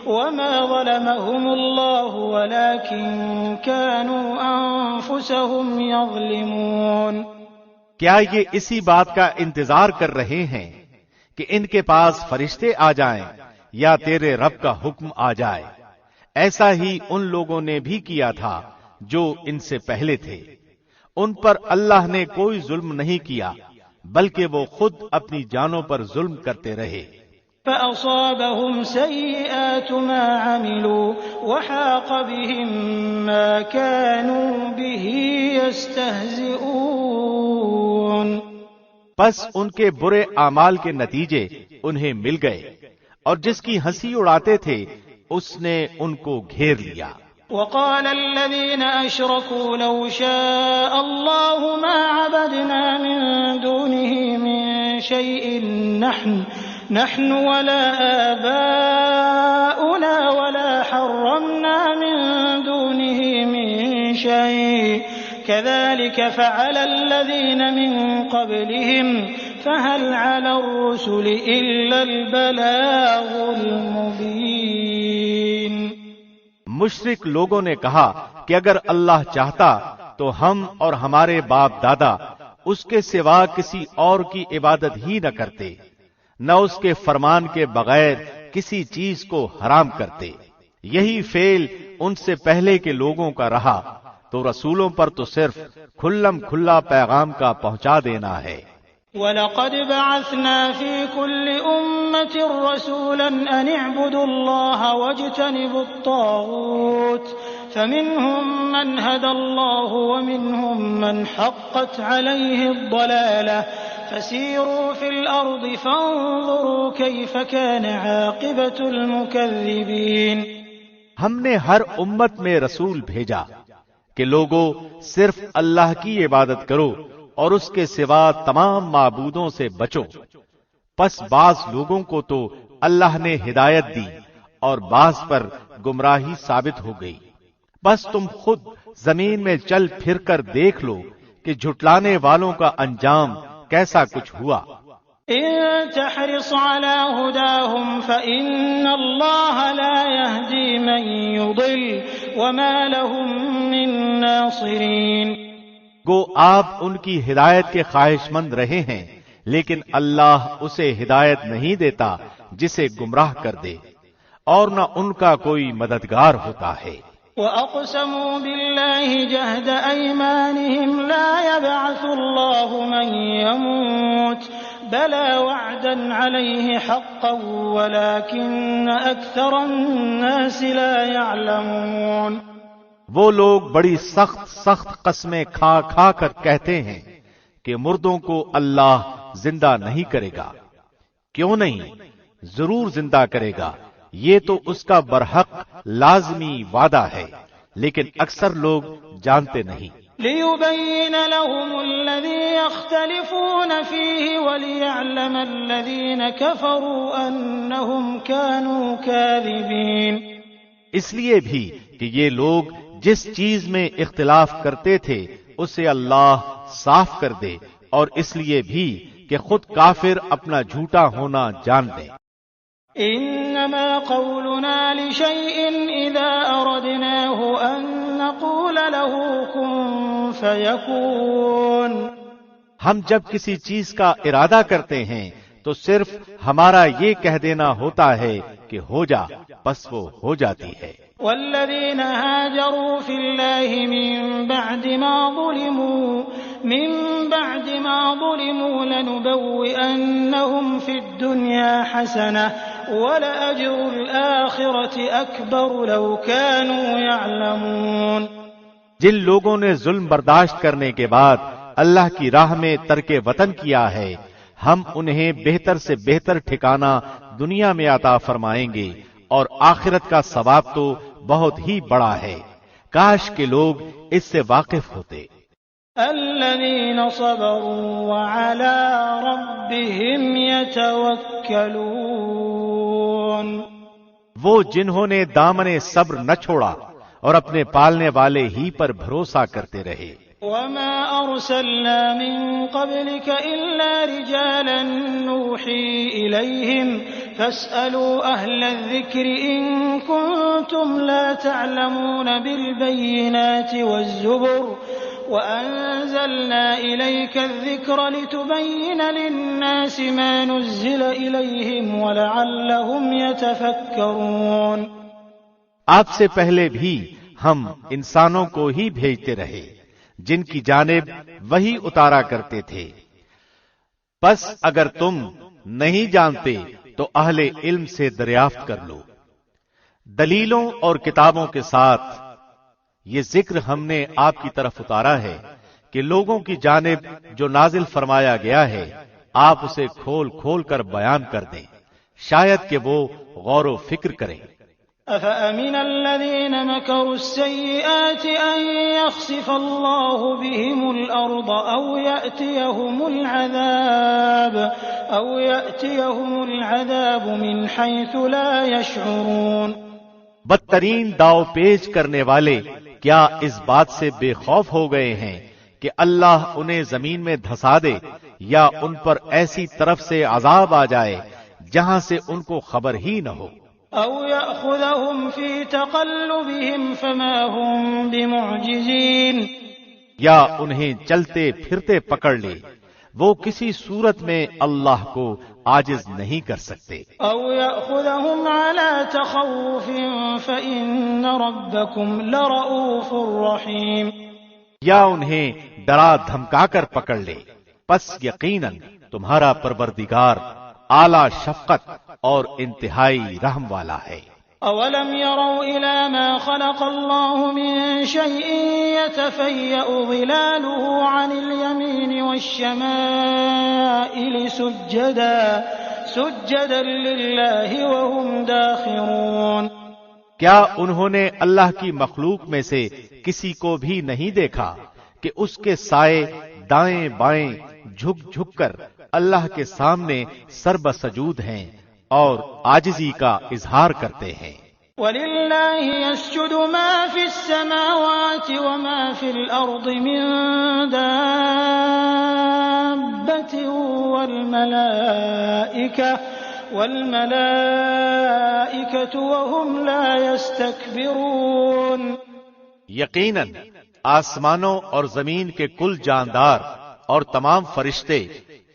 وما ظلمهم الله ولكن كانوا أنفسهم يظلمون۔ کیا یہ اسی بات کا انتظار کر رہے ہیں کہ ان کے پاس فرشتے آ جائیں یا تیرے رب کا حکم آ جائے؟ ایسا ہی ان لوگوں نے بھی کیا تھا جو ان سے پہلے تھے، ان پر اللہ نے کوئی ظلم نہیں کیا بلکہ وہ خود اپنی جانوں پر ظلم کرتے رہے۔ فأصابهم سيئات ما عملوا وحاق بهم ما كانوا به يستهزئون۔ پس ان کے برے اعمال کے نتیجے انہیں مل گئے اور جس کی ہنسی اڑاتے تھے اس نے ان کو گھیر لیا۔ وقال الذين أشركوا لو شاء الله ما عبدنا من دونه من شيء نحن ولا آباؤنا ولا حرمنا من دونه من شيء كذلك فعل الذين من قبلهم فهل على الرسل إلا البلاغ المبين۔ مشرک لوگوں نے کہا کہ اگر اللہ چاہتا تو ہم اور ہمارے باپ دادا اس کے سوا کسی اور کی عبادت ہی نہ کرتے، نہ اس کے فرمان کے بغیر کسی چیز کو حرام کرتے۔ یہی فعل ان سے پہلے کے لوگوں کا رہا، تو رسولوں پر تو صرف کھلم کھلا پیغام کا پہنچا دینا ہے۔ وَلَقَدْ بَعَثْنَا فِي كُلِّ أُمَّةٍ رَّسُولًا أَنِ اعْبُدُوا اللَّهَ وَاجْتَنِبُوا الطَّاغُوتَ فَمِنْهُم مَّنْ هَدَى اللَّهُ وَمِنْهُم مَّنْ حَقَّتْ عَلَيْهِ الضَّلَالَةُ فَسِيرُوا فِي الْأَرْضِ فَانظُرُوا كَيْفَ كَانَ عَاقِبَةُ الْمُكَذِّبِينَ۔ ہم نے ہر امت میں رسول بھیجا کہ لوگو صرف اللہ کی عبادت کرو اور اس کے سوا تمام معبودوں سے بچو۔ پس بعض لوگوں کو تو اللہ نے ہدایت دی اور بعض پر گمراہی ثابت ہو گئی۔ بس تم خود زمین میں چل پھر کر دیکھ لو کہ جھٹلانے والوں کا انجام کیسا کچھ ہوا۔ إن تحرص على هداهم فإن الله لا يهدي من يضل وما لهم من ناصرين۔ گو آپ ان کی ہدایت کے خواہش مند رہے ہیں، لیکن اللہ اسے ہدایت نہیں دیتا جسے گمراہ کر دے، اور نہ ان کا کوئی مددگار ہوتا ہے۔ وَأَقْسَمُوا بِاللَّهِ جَهْدَ أَيْمَانِهِمْ لَا يَبْعَثُ اللَّهُ مَن يَمُوتُ بَلَىٰ وَعْدًا عَلَيْهِ حَقًّا وَلَٰكِنَّ أَكْثَرَ النَّاسِ لَا يَعْلَمُونَ۔ وہ لوگ بڑی سخت قسمیں کھا کھا کر کہتے ہیں کہ مردوں کو اللہ زندہ نہیں کرے گا۔ کیوں نہیں؟ ضرور زندہ کرے گا، یہ تو اس کا برحق لازمی وعدہ ہے، لیکن اکثر لوگ جانتے نہیں۔ لِيُبَيِّنَ لَهُمُ الَّذِي يَخْتَلِفُونَ فِيهِ وَلِيَعْلَمَ الَّذِينَ كَفَرُوا أَنَّهُمْ كَانُوا كَاذِبِينَ۔ اس لیے بھی کہ یہ لوگ جس چیز میں اختلاف کرتے تھے اسے اللہ صاف کر دے، اور اس لیے بھی کہ خود کافر اپنا جھوٹا ہونا جان دیں۔ انما قولنا لشيء اذا اردناه ان نقول له كن فيكون۔ ہم جب کسی چیز کا ارادہ کرتے ہیں تو صرف ہمارا یہ کہہ دینا ہوتا ہے کہ ہو جا، بس وہ ہو جاتی ہے۔ والذين هاجروا في الله من بعد ما ظلموا لنبوئنهم في الدنيا حسنة ولأجر الآخرة أكبر لو كانوا يعلمون۔ جن لوگوں نے ظلم برداشت کرنے کے بعد اللہ کی راہ میں ترک وطن کیا ہے، ہم انہیں بہتر سے بہتر ٹھکانہ دنیا میں عطا فرمائیں گے، اور آخرت کا ثواب تو بہت ہی بڑا ہے. کاش کے لوگ اس سے واقف ہوتے. الذين صبروا وعلى ربهم يتوكلون. وہ جنہوں نے دامن صبر نہ چھوڑا اور اپنے پالنے والے ہی پر بھروسہ کرتے رہے. وما أرسلنا من قبلك إلا رجالا نوحي إليهم فاسألوا أهل الذكر إن كنتم لا تعلمون بالبينات والزبر وأنزلنا إليك الذكر لتبين للناس ما نزل إليهم ولعلهم يتفكرون. آپ سے پہلے بھی ہم انسانوں کو ہی بھیجتے رہے جن کی جانب وہی اتارا کرتے تھے. پس اگر تم نہیں جانتے تو اہل علم سے دریافت کر لو. دلیلوں اور کتابوں کے ساتھ یہ ذکر ہم نے آپ کی طرف اتارا ہے کہ لوگوں کی جانب جو نازل فرمایا گیا ہے آپ اسے کھول کھول کر بیان کر دیں، شاید کہ وہ غور و فکر کریں. أفأمن الذين مكروا السيئات أن يخسف الله بهم الأرض أو يأتيهم العذاب من حيث لا يشعرون. بدترین داؤ پیچ کرنے والے کیا اس بات سے بے خوف ہو گئے ہیں کہ اللہ انہیں زمین میں دھسا دے یا ان پر ایسی طرف سے عذاب آ جائے جہاں سے ان کو خبر ہی نہ ہو. أو يأخذهم في تقلبهم فما هم بمعجزين. یا انہیں چلتے پھرتے پکڑ لے، وہ کسی صورت میں اللہ کو عاجز نہیں کر سکتے. أو يأخذهم على تخوف فإن ربكم لرؤوف رحيم. یا انہیں ڈرا دھمکا کر پکڑ لے، پس یقیناً تمہارا پروردگار اعلی شفقت اور انتہائی رحم والا ہے. أولم يروا إلى ما خلق الله من شيء يتفيأ ظلاله عن اليمين والشمائل سجدا لله وهم داخرون. کیا انہوں نے اللہ کی مخلوق میں سے کسی کو بھی نہیں دیکھا کہ اس کے سائے دائیں بائیں جھک جھک کر اللہ کے سامنے سربسجود ہیں اور عاجزی کا اظہار کرتے ہیں. وَلِلَّهِ يَسْجُدُ مَا فِي السَّمَاوَاتِ وَمَا فِي الْأَرْضِ مِن دَابَّةٍ وَالْمَلَائِكَةُ وَهُمْ لَا يَسْتَكْبِرُونَ. یقیناً آسمانوں اور زمین کے کل جاندار اور تمام فرشتے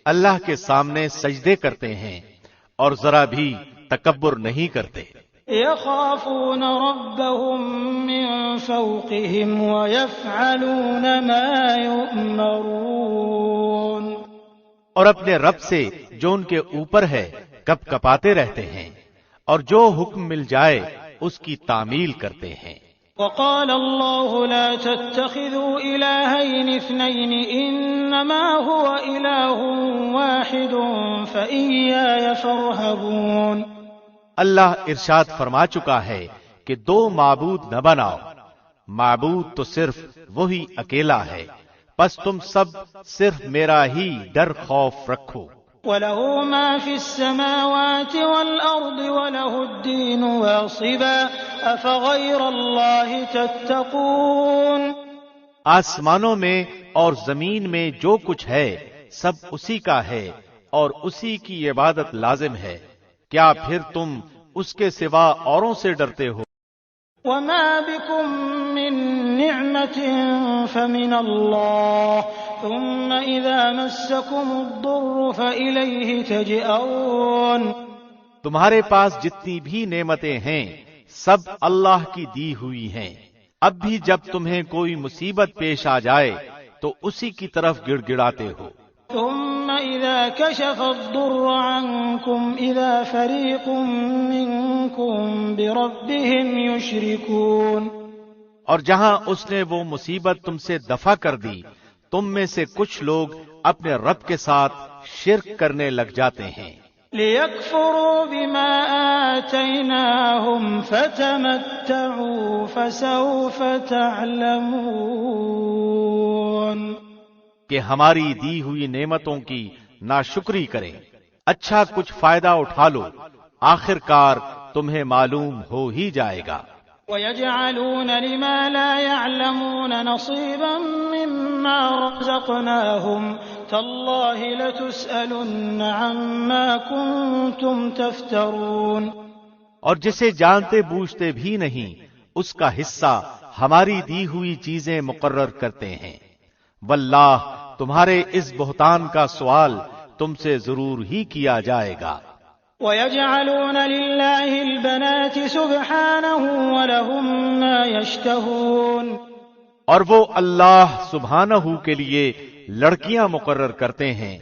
اللہ کے سامنے سجدے کرتے ہیں اور ذرا بھی تکبر نہیں کرتے. يخافون ربهم من فوقهم ويفعلون ما يؤمرون. اور اپنے رب سے جو ان کے اوپر ہے کپ کپاتے رہتے ہیں اور جو حکم مل جائے اس کی تعمیل کرتے ہیں. وقال الله لا تتخذوا إلهين اثنين إنما هو إله واحد فإياي فارهبون. اللہ ارشاد فرما چکا ہے کہ دو معبود نہ بناؤ، معبود تو صرف وہی اکیلا ہے، پس تم سب صرف میرا ہی ڈر خوف رکھو. وَلَهُ مَا فِي السَّمَاوَاتِ وَالْأَرْضِ وَلَهُ الدِّينُ وَاصِبًا أَفَغَيْرَ اللَّهِ تَتَّقُونَ. آسمانوں میں اور زمین میں جو کچھ ہے سب اسی کا ہے اور اسی کی عبادت لازم ہے، کیا پھر تم اس کے سوا اوروں سے ڈرتے ہو؟ وَمَا بِكُم مِّن نِّعْمَةٍ فَمِنَ اللَّهِ ثُمَّ إِذَا مَسَّكُمُ الضُّرُّ فَإِلَيْهِ تَجْأَرُونَ. تمہارے پاس جتنی بھی نعمتیں ہیں سب اللہ کی دی ہوئی ہیں، اب بھی جب تمہیں کوئی مصیبت پیش آ جائے تو اسی کی طرف گڑ گڑاتے ہو. ثم إذا كشف الضر عنكم إذا فريق منكم بربهم يشركون. اور جہاں اس نے وہ مصیبت تم سے دفع کر دی تم میں سے کچھ لوگ اپنے رب کے ساتھ شرک کرنے لگ جاتے ہیں. لِيَكْفُرُوا بِمَا آتَيْنَاهُمْ فَتَمَتَّعُوا فَسَوْفَ تَعْلَمُونَ کہ ہماری دی ہوئی نعمتوں کی ناشکری کریں، اچھا کچھ فائدہ اٹھا لو، آخر کار تمہیں معلوم ہو ہی جائے گا۔ وَيَجْعَلُونَ لِمَا لَا يَعْلَمُونَ نَصِيبًا مِّمَّا رَزَقْنَاهُمْ تَاللَّهِ لَتُسْأَلُنَّ عَمَّا كُنتُمْ تَفْتَرُونَ۔ اور جسے جانتے بوجھتے بھی نہیں اس کا حصہ ہماری دی ہوئی چیزیں مقرر کرتے ہیں، واللہ تمہارے اس بہتان کا سوال تم سے ضرور ہی کیا جائے گا۔ وَيَجْعَلُونَ لِلَّهِ الْبَنَاتِ سُبْحَانَهُ وَلَهُم مَّا يَشْتَهُونَ۔ اور وہ اللہ سبحانہ کے لیے لڑکیاں مقرر کرتے ہیں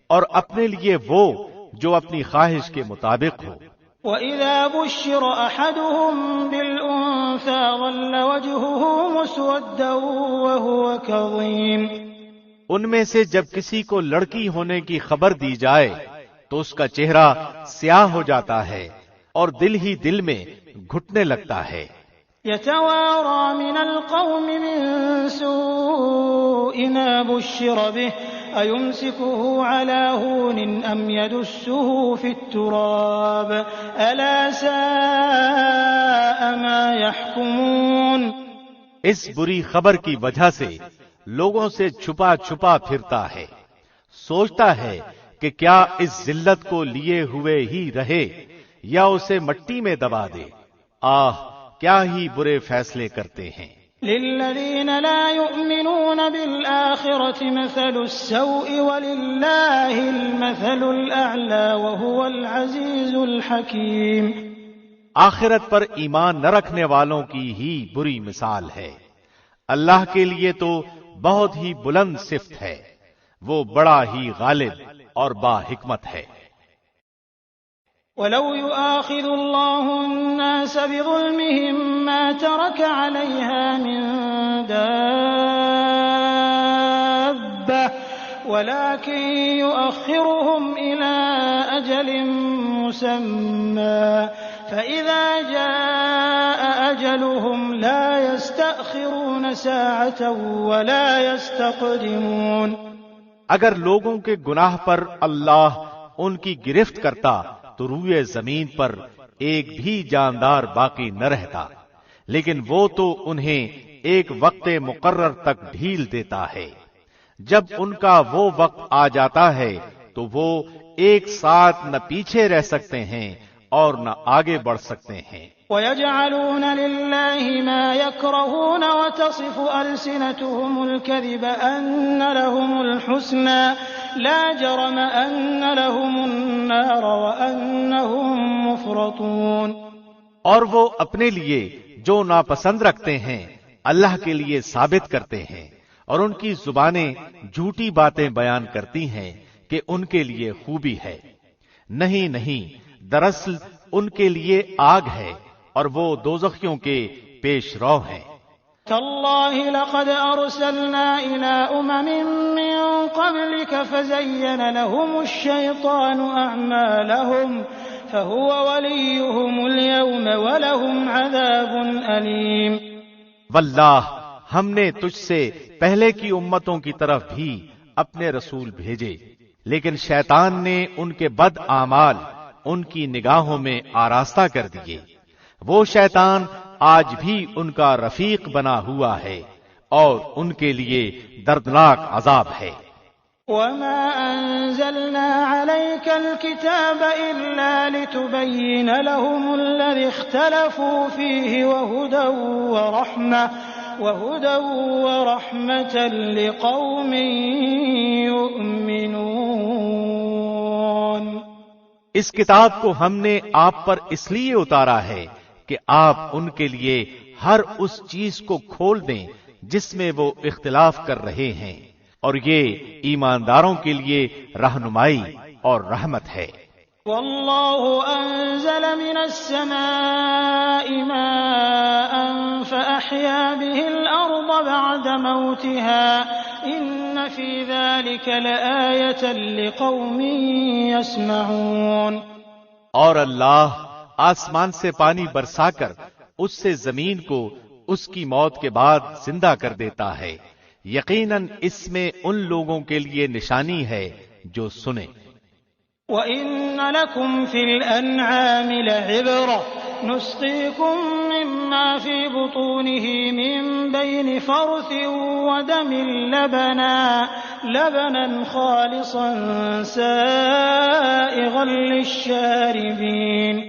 اور اپنے لیے وہ جو اپنی خواہش کے مطابق ہو۔ وَإِذَا بُشِّرَ أَحَدُهُم بِالْأُنثَىٰ ظَلَّ وَجْهُهُ مُسْوَدًّا وَهُوَ كَظِيمٌ۔ ان میں سے جب کسی کو لڑکی ہونے کی خبر دی جائے تو اس کا چہرہ سیاہ ہو جاتا ہے اور دل ہی دل میں گھٹنے لگتا ہے۔ يَتَوَارَىٰ مِنَ الْقَوْمِ مِن سُوءِ مَا بُشِّرَ بِهِ أَيُمْسِكُهُ عَلَىٰ هُونٍ أَمْ يَدُسُّهُ فِي التُّرَابِ أَلَا سَاءَ مَا يَحْكُمُونَ۔ اس بری خبر کی وجہ سے لوگوں سے چھپا چھپا پھرتا ہے، سوچتا ہے کہ کیا اس ذلت کو لیے ہوئے ہی رہے یا اسے مٹی میں دبا دے۔ آہ کیا ہی برے فیصلے کرتے ہیں۔ لِلَّذِينَ لَا يُؤْمِنُونَ بِالْآخِرَةِ مَثَلُ السَّوْءِ وَلِلَّهِ الْمَثَلُ الْأَعْلَى وَهُوَ الْعَزِيزُ الْحَكِيمُ۔ آخرت پر ایمان نہ رکھنے والوں کی ہی بری مثال ہے، اللہ کے لیے تو بہت ہی بلند صفت ہے، وہ بڑا ہی غالب اور با حکمت ہے۔ وَلَوْ يُؤَاخِذُ اللَّهُ النَّاسَ بِظُلْمِهِم مَّا تَرَكَ عَلَيْهَا مِن دَابَّةٍ وَلَٰكِن يُؤَخِّرُهُمْ إِلَىٰ أَجَلٍ مُّسَمًّى فَإِذَا جَاءَ أَجَلُهُمْ لَا يَسْتَأْخِرُونَ سَاعَةً وَلَا يَسْتَقْدِمُونَ۔ اگر لوگوں کے گناہ پر اللہ ان کی گرفت کرتا تو روئے زمین پر ایک بھی جاندار باقی نہ رہتا، لیکن وہ تو انہیں ایک وقت مقرر تک ڈھیل دیتا ہے۔ جب ان کا وہ وقت آ جاتا ہے تو وہ ایک ساتھ نہ پیچھے رہ سکتے ہیں اور نہ آگے بڑھ سکتے ہیں۔ وَيَجْعَلُونَ لِلَّهِ مَا يَكْرَهُونَ وَتَصِفُ أَلْسِنَتُهُمُ الْكَذِبَ أَنَّ لَهُمُ الْحُسْنَىٰ لَا جَرَمَ أَنَّ لَهُمُ النَّارَ وَأَنَّهُمْ مُفْرَطُونَ۔ اور وہ اپنے لیے جو ناپسند رکھتے ہیں اللہ کے لیے ثابت کرتے ہیں، اور ان کی زبانیں جھوٹی باتیں بیان کرتی ہیں کہ ان کے لیے خوبی ہے۔ نہیں نہیں، دراصل ان کے لیے آگ ہے اور وہ دوزخیوں کے پیش رو ہیں۔ تاللہ لقد ارسلنا الى من قبلك فزين لهم الشيطان اعمالهم فهو وليهم اليوم ولهم عذاب اليم۔ واللہ ہم نے تجھ سے پہلے کی امتوں کی طرف بھی اپنے رسول بھیجے، لیکن شیطان نے ان کے بد اعمال ان کی نگاہوں میں آراستہ کر دیے۔ وہ شیطان آج بھی ان کا رفیق بنا ہوا ہے اور ان کے لیے دردناک عذاب ہے۔ وَمَا أَنزَلْنَا عَلَيْكَ الْكِتَابَ إِلَّا لِتُبَيِّنَ لَهُمُ الَّذِي اخْتَلَفُوا فِيهِ وَهُدًى وَرَحْمَةً لِقَوْمٍ يُؤْمِنُونَ۔ اس کتاب کو ہم نے آپ پر اس لیے اتارا ہے کہ آپ ان کے لیے ہر اس چیز کو کھول دیں جس میں وہ اختلاف کر رہے ہیں، اور یہ ایمانداروں کے لیے رہنمائی اور رحمت ہے۔ واللہ انزل من السماء ماء فأحيا به الأرض بعد موتها إن في ذلك لآية لقوم يسمعون۔ اور اللہ آسمان سے پانی برسا کر اس سے زمین کو اس کی موت کے بعد زندہ کر دیتا ہے، یقیناً اس میں ان لوگوں کے لیے نشانی ہے جو سنیں۔ وَإِنَّ لَكُمْ فِي الْأَنْعَامِ لَعِبْرَةً نُسْقِيكُم مِّمَّا فِي بُطُونِهِ مِن بَيْنِ فَرْثٍ وَدَمٍ لَبَنًا خَالِصًا سَائِغًا لِّلشَّارِبِينَ۔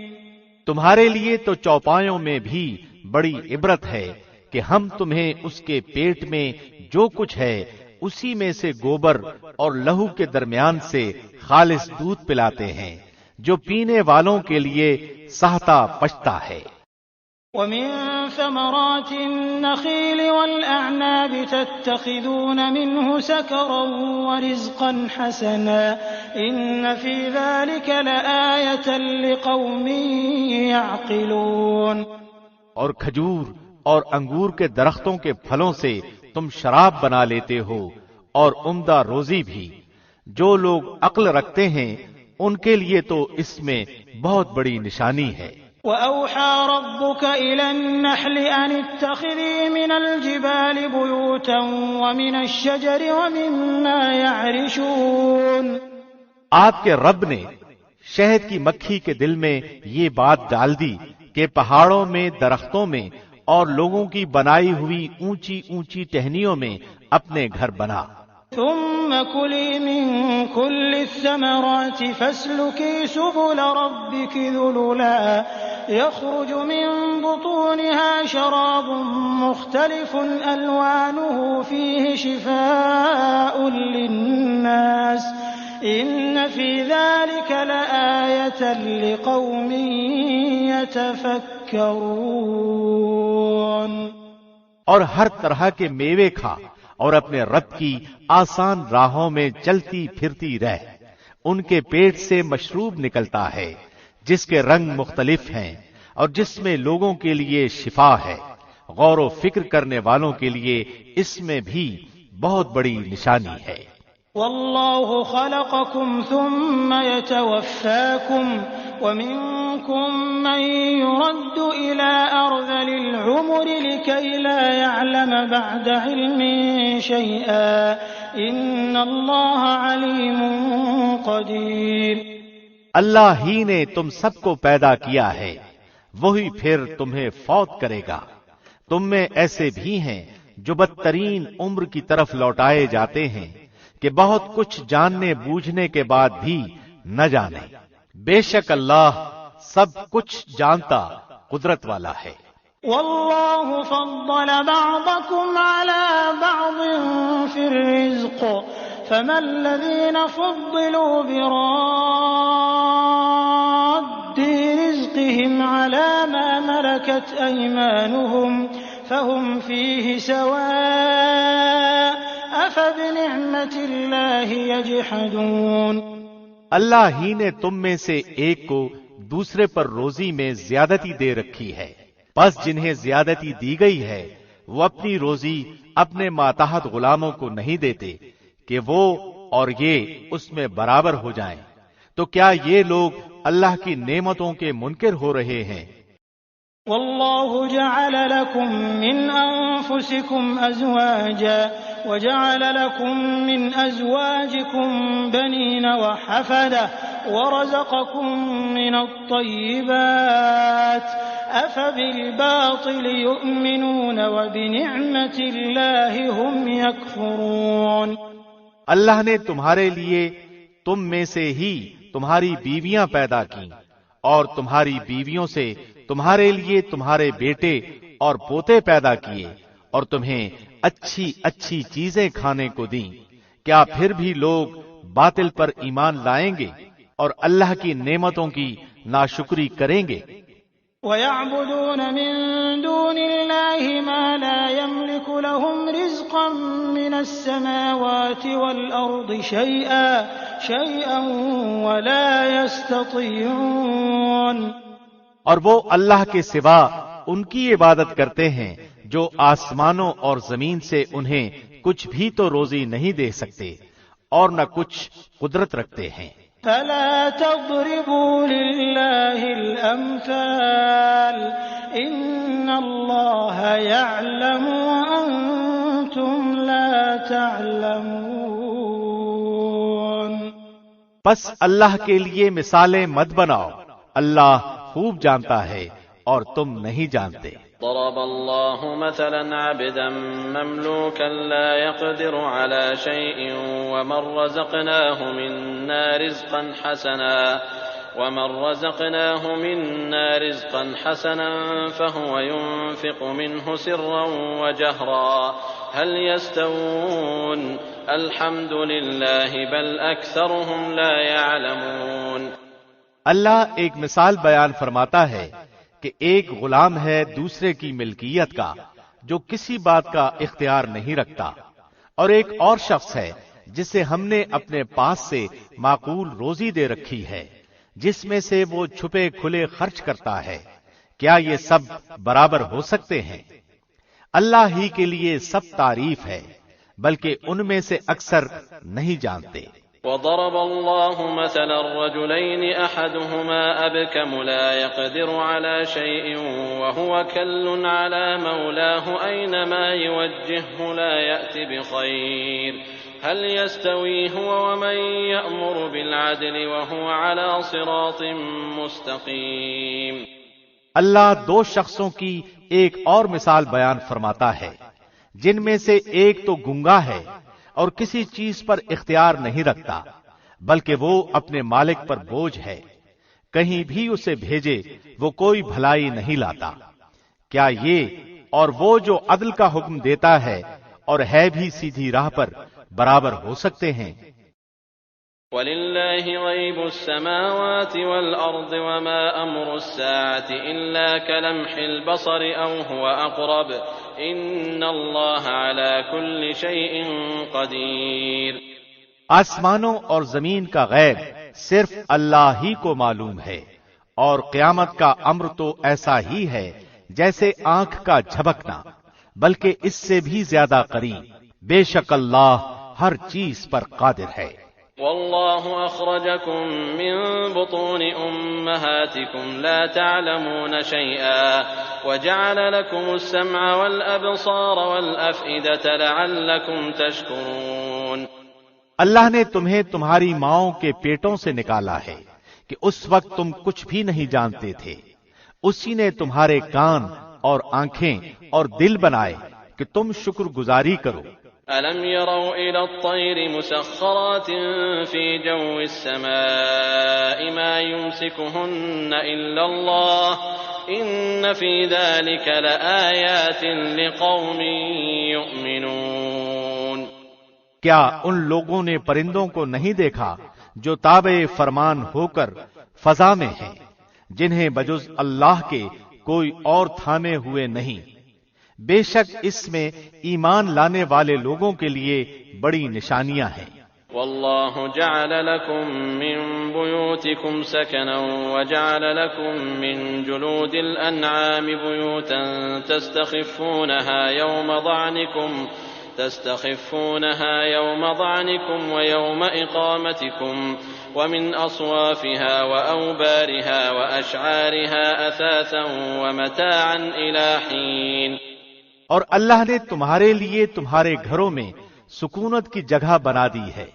تمہارے لیے تو چوپایوں میں بھی بڑی عبرت ہے کہ ہم تمہیں اس کے پیٹ میں جو کچھ ہے اسی میں سے گوبر اور لہو کے درمیان سے خالص دودھ پلاتے ہیں جو پینے والوں کے لیے سہتا پچتا ہے۔ وَمِن ثَمَرَاتِ النَّخِيلِ وَالْأَعْنَابِ تَتَّخِذُونَ مِنْهُ سَكَرًا وَرِزْقًا حَسَنًا إِنَّ فِي ذَلِكَ لَآيَةً لِقَوْمٍ يَعْقِلُونَ۔ اور کھجور اور انگور کے درختوں کے پھلوں سے تم شراب بنا لیتے ہو اور عمدہ روزی بھی، جو لوگ عقل رکھتے ہیں ان کے لیے تو اس میں بہت بڑی نشانی ہے۔ وَأَوْحَى رَبُّكَ إِلَى النَّحْلِ أَنِ اتَّخِذِي مِنَ الْجِبَالِ بُيُوتًا وَمِنَ الشَّجَرِ وَمِمَّا يَعْرِشُونَ۔ آپ کے رب نے شہد کی مکھی کے دل میں یہ بات ڈال دی کہ پہاڑوں میں، درختوں میں اور لوگوں کی بنائی ہوئی اونچی اونچی ٹہنیوں میں اپنے گھر بنا۔ ثم كلي من كل الثمرات فاسلكي سبل ربك ذللا يخرج من بطونها شراب مختلف ألوانه فيه شفاء للناس إن في ذلك لآية لقوم يتفكرون۔ اور ہر طرح کے میوے کھا اور اپنے رب کی آسان راہوں میں چلتی پھرتی رہ، ان کے پیٹ سے مشروب نکلتا ہے جس کے رنگ مختلف ہیں اور جس میں لوگوں کے لیے شفا ہے، غور و فکر کرنے والوں کے لیے اس میں بھی بہت بڑی نشانی ہے۔ والله خلقكم ثم يتوفاكم ومنكم من يرد إلى أرذل العمر لكي لا يعلم بعد علم شيئا إن الله عليم قدير۔ اللہ ہی نے تم سب کو پیدا کیا ہے، وہی پھر تمہیں فوت کرے گا۔ تم میں ایسے بھی ہیں جو بدترین عمر کی طرف لوٹائے جاتے ہیں کہ بہت کچھ جاننے بوجھنے کے بعد بھی نہ جانے۔ بے شک اللہ سب کچھ جانتا قدرت والا ہے۔ والله فضل بعضكم على بعض في الرزق فما الذين فضلوا براد رزقهم على ما ملكت أيمانهم فهم فيه سواء أفبنعمة الله يجحدون۔ اللہ ہی نے تم میں سے ایک کو دوسرے پر روزی میں زیادتی دے رکھی ہے، پس جنہیں زیادتی دی گئی ہے وہ اپنی روزی اپنے ماتحت غلاموں کو نہیں دیتے کہ وہ اور یہ اس میں برابر ہو جائیں، تو کیا یہ لوگ اللہ کی نعمتوں کے منکر ہو رہے ہیں؟ والله جعل لكم من أنفسكم أزواجا وجعل لكم من أزواجكم بنين وحفدة ورزقكم من الطيبات أفبالباطل يؤمنون وبنعمة الله هم يكفرون۔ اللہ نے تمہارے لیے تم میں سے ہی تمہاری بیویاں پیدا کی اور تمہاری بیویوں سے تمہارے لیے تمہارے بیٹے اور پوتے پیدا کیے اور تمہیں اچھی اچھی چیزیں کھانے کو دیں، کیا پھر بھی لوگ باطل پر ایمان لائیں گے اور اللہ کی نعمتوں کی ناشکری کریں گے؟ وَيَعْبُدُونَ مِن دُونِ اللَّهِ مَا لَا يَمْلِكُ لَهُمْ رِزْقًا مِّنَ السَّمَاوَاتِ وَالْأَرْضِ شَيْئًا وَلَا يَسْتَطِيعُونَ۔ اور وہ اللہ کے سوا ان کی عبادت کرتے ہیں جو آسمانوں اور زمین سے انہیں کچھ بھی تو روزی نہیں دے سکتے اور نہ کچھ قدرت رکھتے ہیں۔ فلا تضربوا لله الأمثال إن الله يعلم وأنتم لا تعلمون۔ پس اللہ کے لیے مثالیں مت بناؤ، اللہ خوب جانتا ہے اور تم نہیں جانتے۔ ضرب الله مثلا عبدا مملوكا لا يقدر على شيء ومن رزقناه منا رزقا حسنا فهو ينفق منه سرا وجهرا هل يستوون الحمد لله بل أكثرهم لا يعلمون۔ اللہ ایک مثال بیان فرماتا ہے کہ ایک غلام ہے دوسرے کی ملکیت کا جو کسی بات کا اختیار نہیں رکھتا، اور ایک اور شخص ہے جسے ہم نے اپنے پاس سے معقول روزی دے رکھی ہے، جس میں سے وہ چھپے کھلے خرچ کرتا ہے۔ کیا یہ سب برابر ہو سکتے ہیں؟ اللہ ہی کے لیے سب تعریف ہے، بلکہ ان میں سے اکثر نہیں جانتے۔ وضرب الله مثلا الرجلين أحدهما أبكم لا يقدر على شيء وهو كل على مولاه أينما يوجهه لا يأتي بخير هل يستوي هو ومن يأمر بالعدل وهو على صراط مستقيم۔ اللہ دو شخصوں کی ایک اور مثال بیان فرماتا ہے، جن میں سے ایک تو گنگا ہے اور کسی چیز پر اختیار نہیں رکھتا، بلکہ وہ اپنے مالک پر بوجھ ہے، کہیں بھی اسے بھیجے وہ کوئی بھلائی نہیں لاتا۔ کیا یہ اور وہ جو عدل کا حکم دیتا ہے اور ہے بھی سیدھی راہ پر برابر ہو سکتے ہیں؟ وَلِلَّهِ غَيْبُ السَّمَاوَاتِ وَالْأَرْضِ وَمَا أَمْرُ السَّاعَةِ إِلَّا كَلَمْحِ الْبَصَرِ أَوْ هُوَ أَقْرَبُ إِنَّ اللَّهَ عَلَى كُلِّ شَيْءٍ قَدِيرٌ۔ آسمانوں اور زمین کا غیب صرف اللہ ہی کو معلوم ہے، اور قیامت کا امر تو ایسا ہی ہے جیسے آنکھ کا جھپکنا، بلکہ اس سے بھی زیادہ قریب۔ بے شک اللہ ہر چیز پر قادر ہے۔ والله أخرجكم من بطون أمهاتكم لا تعلمون شيئا وجعل لكم السمع والأبصار والأفئدة لعلكم تشكرون۔ اللہ نے تمہیں تمہاری ماؤں کے پیٹوں سے نکالا ہے کہ اس وقت تم کچھ بھی نہیں جانتے تھے، اسی نے تمہارے کان اور آنکھیں اور دل بنائے کہ تم شکر گزاری کرو۔ أَلَمْ يَرَوْا إِلَى الطَّيْرِ مُسَخَّرَاتٍ فِي جَوِّ السَّمَاءِ مَا يُمْسِكُهُنَّ إِلَّا اللَّهُ إِنَّ فِي ذَلِكَ لَآيَاتٍ لِقَوْمٍ يُؤْمِنُونَ۔ کیا ان لوگوں نے پرندوں کو نہیں دیکھا جو تابع فرمان ہو کر فضا میں ہیں، جنہیں بجز اللہ کے کوئی اور تھامے ہوئے نہیں؟ بے شک اس میں ایمان لانے والے لوگوں کے لیے بڑی نشانیاں ہیں۔ والله جعل لكم من بيوتكم سكنا وجعل لكم من جلود الأنعام بيوتا تستخفونها يوم ضعنكم ويوم إقامتكم ومن أصوافها وأوبارها وأشعارها أثاثا ومتاعا إلى حين۔ اور اللہ نے تمہارے لیے تمہارے گھروں میں سکونت کی جگہ بنا دی ہے،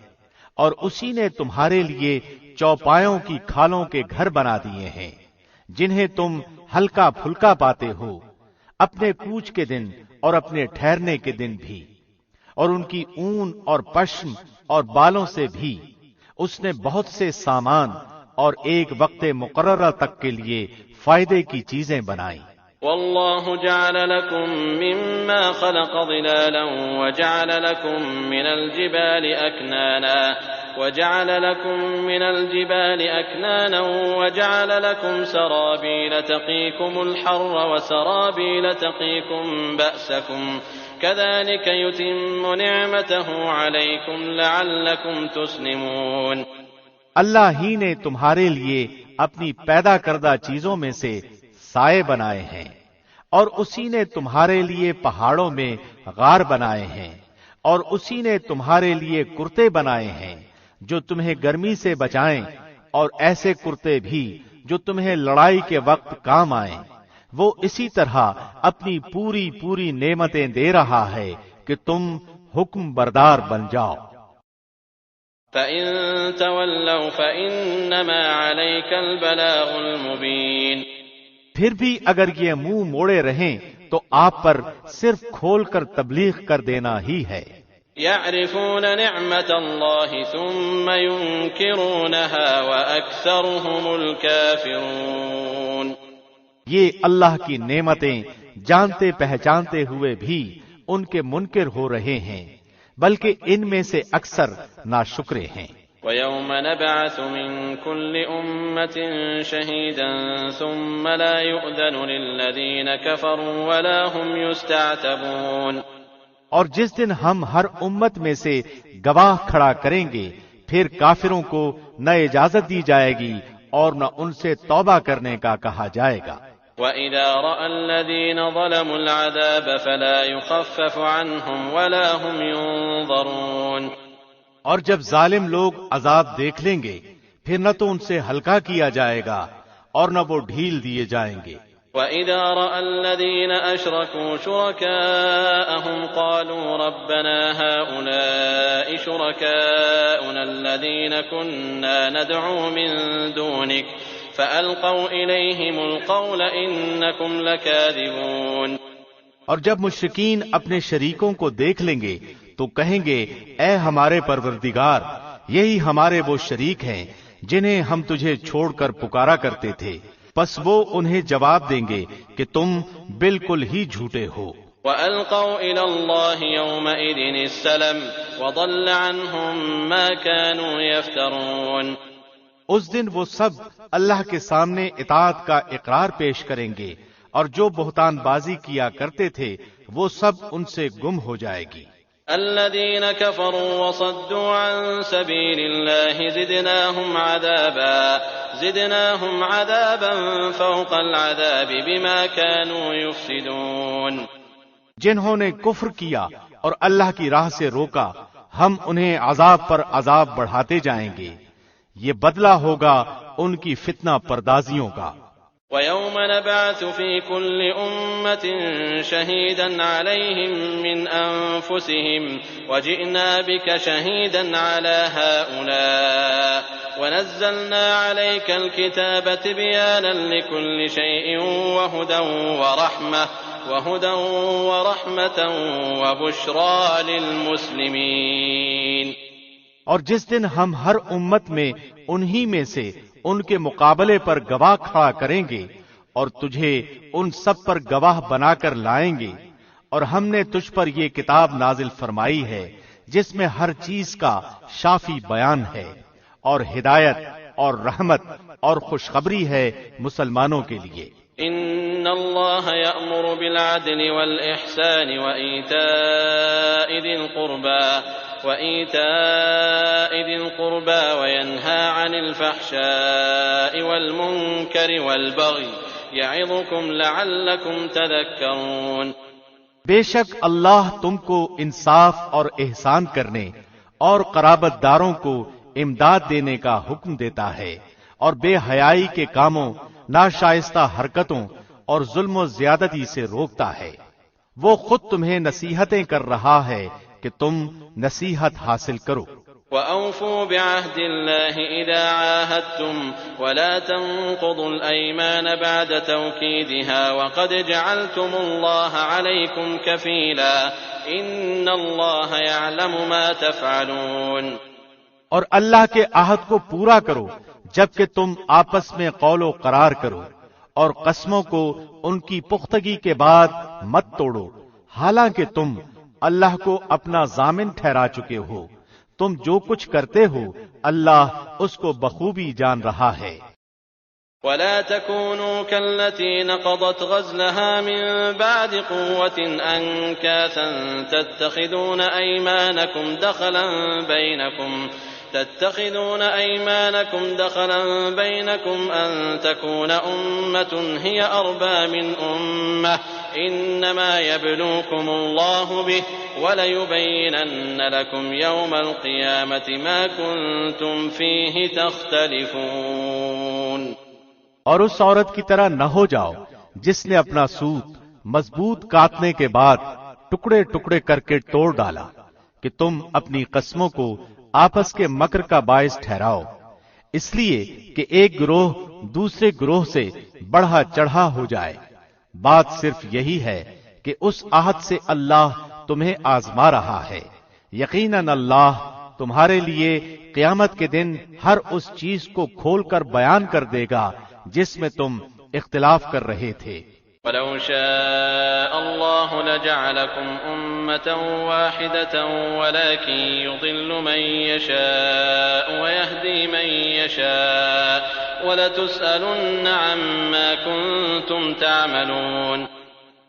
اور اسی نے تمہارے لیے چوپایوں کی کھالوں کے گھر بنا دیے ہیں، جنہیں تم ہلکا پھلکا پاتے ہو، اپنے کوچ کے دن اور اپنے ٹھہرنے کے دن بھی، اور ان کی اون اور پشم اور بالوں سے بھی اس نے بہت سے سامان اور ایک وقت مقررہ تک کے لیے فائدے کی چیزیں بنائیں۔ والله جعل لكم مما خلق ظلالا وجعل لكم من الجبال أكنانا وجعل لكم سرابيل تقيكم الحر وسرابيل تقيكم بأسكم كذلك يتم نعمته عليكم لعلكم تسلمون۔ اللہ ہی نے تمہارے لیے اپنی پیدا کردہ چیزوں میں سے سائے بنائے ہیں اور اسی نے تمہارے لیے پہاڑوں میں غار بنائے ہیں، اور اسی نے تمہارے لیے کرتے بنائے ہیں جو تمہیں گرمی سے بچائیں، اور ایسے کرتے بھی جو تمہیں لڑائی کے وقت کام آئیں۔ وہ اسی طرح اپنی پوری پوری نعمتیں دے رہا ہے کہ تم حکم بردار بن جاؤ۔ فَإِن تَوَلَّوْا فَإِنَّمَا عَلَيْكَ الْبَلَاغُ الْمُبِينُ، پھر بھی اگر یہ منہ موڑے رہیں تو آپ پر صرف کھول کر تبلیغ کر دینا ہی ہے۔ يَعْرِفُونَ نِعْمَةَ اللَّهِ ثُمَّ يُنْكِرُونَهَا وَأَكْثَرُهُمُ الْكَافِرُونَ، یہ اللہ کی نعمتیں جانتے پہچانتے ہوئے بھی ان کے منکر ہو رہے ہیں، بلکہ ان میں سے اکثر ناشکرے ہیں۔ وَيَوْمَ نَبْعَثُ مِن كُلِّ أُمَّةٍ شَهِيدًا ثُمَّ لَا يُؤْذَنُ لِلَّذِينَ كَفَرُوا وَلَا هُمْ يُسْتَعْتَبُونَ، اور جس دن ہم ہر امت میں سے گواہ کھڑا کریں گے، پھر کافروں کو نہ اجازت دی جائے گی اور نہ ان سے توبہ کرنے کا کہا جائے گا۔ وَإِذَا رَأَى الَّذِينَ ظَلَمُوا الْعَذَابَ فَلَا يُخَفَّفُ عَنْهُمْ وَلَا هُمْ يُنظَرُونَ، اور جب ظالم لوگ عذاب دیکھ لیں گے پھر نہ تو ان سے ہلکا کیا جائے گا اور نہ وہ ڈھیل دیے جائیں گے۔ وَإِذَا رَأَى الَّذِينَ أَشْرَكُوا شُرَكَاءَهُمْ قَالُوا رَبَّنَا هَؤُلَاءِ شُرَكَاؤُنَا الَّذِينَ كُنَّا نَدْعُو مِن دُونِكَ فَأَلْقَوْا إِلَيْهِمُ الْقَوْلَ إِنَّكُمْ لَكَاذِبُونَ، اور جب مشرکین اپنے شریکوں کو دیکھ لیں گے تو کہیں گے اے ہمارے پروردگار، یہی ہمارے وہ شریک ہیں جنہیں ہم تجھے چھوڑ کر پکارا کرتے تھے، پس وہ انہیں جواب دیں گے کہ تم بالکل ہی جھوٹے ہو۔ وَأَلْقَوْا إِلَى اللَّهِ يَوْمَئِذٍ السَّلَمَ وَضَلَّ عَنْهُمْ مَا كَانُوا يَفْتَرُونَ، اس دن وہ سب اللہ کے سامنے اطاعت کا اقرار پیش کریں گے، اور جو بہتان بازی کیا کرتے تھے وہ سب ان سے گم ہو جائے گی۔ الذين كفروا وصدوا عن سبيل الله زدناهم عذابا فوق العذاب بما كانوا يفسدون، جنہوں نے کفر کیا اور اللہ کی راہ سے روکا ہم انہیں عذاب پر عذاب بڑھاتے جائیں گے، یہ بدلہ ہوگا ان کی فتنہ پردازیوں کا۔ وَيَوْمَ نَبْعَثُ فِي كُلِّ أُمَّةٍ شَهِيدًا عَلَيْهِمْ مِنْ أَنفُسِهِمْ وَجِئْنَا بِكَ شَهِيدًا عَلَى هَؤُلَاءِ وَنَزَّلْنَا عَلَيْكَ الْكِتَابَ تِبْيَانًا لِكُلِّ شَيْءٍ وَهُدًى وَرَحْمَةً وَبُشْرَى لِلْمُسْلِمِينَ، اور جس دن ہم ہر امت میں انہی میں سے ان کے مقابلے پر گواہ کھڑا کریں گے اور تجھے ان سب پر گواہ بنا کر لائیں گے، اور ہم نے تجھ پر یہ کتاب نازل فرمائی ہے جس میں ہر چیز کا شافی بیان ہے، اور ہدایت اور رحمت اور خوشخبری ہے مسلمانوں کے لیے۔ ان اللہ یأمر بالعدل والإحسان وإیتاء ذی القربى وینہى عن الفحشاء والمنکر والبغی یعظکم لعلکم تذکرون، بے شک اللہ تم کو انصاف اور احسان کرنے اور قرابت داروں کو امداد دینے کا حکم دیتا ہے، اور بے حیائی کے کاموں، ناشائستہ حرکتوں اور ظلم و زیادتی سے روکتا ہے۔ وہ خود تمہیں نصیحتیں کر رہا ہے کہ تم نصیحت حاصل کرو۔ وَأَوْفُوا بِعَهْدِ اللَّهِ إِذَا عَاهَدتُّمْ وَلَا تَنقُضُوا الْأَيْمَانَ بَعْدَ تَوْكِيدِهَا وَقَدْ جَعَلْتُمُ اللَّهَ عَلَيْكُمْ كَفِيلًا إِنَّ اللَّهَ يَعْلَمُ مَا تَفْعَلُونَ، اور اللہ کے عہد کو پورا کرو جبکہ تم آپس میں قول و قرار کرو، اور قسموں کو ان کی پختگی کے بعد مت توڑو، حالانکہ تم اللہ کو اپنا ضامن ٹھہرا چکے ہو، تم جو کچھ کرتے ہو اللہ اس کو بخوبی جان رہا ہے۔ وَلَا تَكُونُوا كَالَّتِي نَقَضَتْ غَزْلَهَا مِن بَعْدِ قُوَّةٍ أَنكَاثًا تَتَّخِذُونَ أَيْمَانَكُمْ دَخَلًا بَيْنَكُمْ أَن تَكُونَ أُمَّةٌ هِيَ أَرْبَىٰ مِنْ أُمَّةٍ إنما يبلوكم الله به وليبينن لكم يوم القيامة ما كنتم فيه تختلفون۔ اور اس عورت کی طرح نہ ہو جاؤ جس نے اپنا سوت مضبوط کاٹنے کے بعد ٹکڑے ٹکڑے کر کے توڑ ڈالا کہ تم اپنی قسموں کو آپس کے مکر کا باعث ٹھہراؤ، اس لیے کہ ایک گروہ دوسرے گروہ سے بڑھا چڑھا ہو جائے۔ بات صرف یہی ہے کہ اس عہد سے اللہ تمہیں آزما رہا ہے، یقیناً اللہ تمہارے لیے قیامت کے دن ہر اس چیز کو کھول کر بیان کر دے گا جس میں تم اختلاف کر رہے تھے۔ وَلَوْ شَاءَ اللَّهُ لَجَعَلَكُمْ أُمَّةً وَاحِدَةً وَلَكِنْ يُضِلُّ مَن يَشَاءُ وَيَهْدِي مَن يَشَاءُ وَلَتُسْأَلُنَّ عَمَّا كُنتُمْ تَعْمَلُونَ۔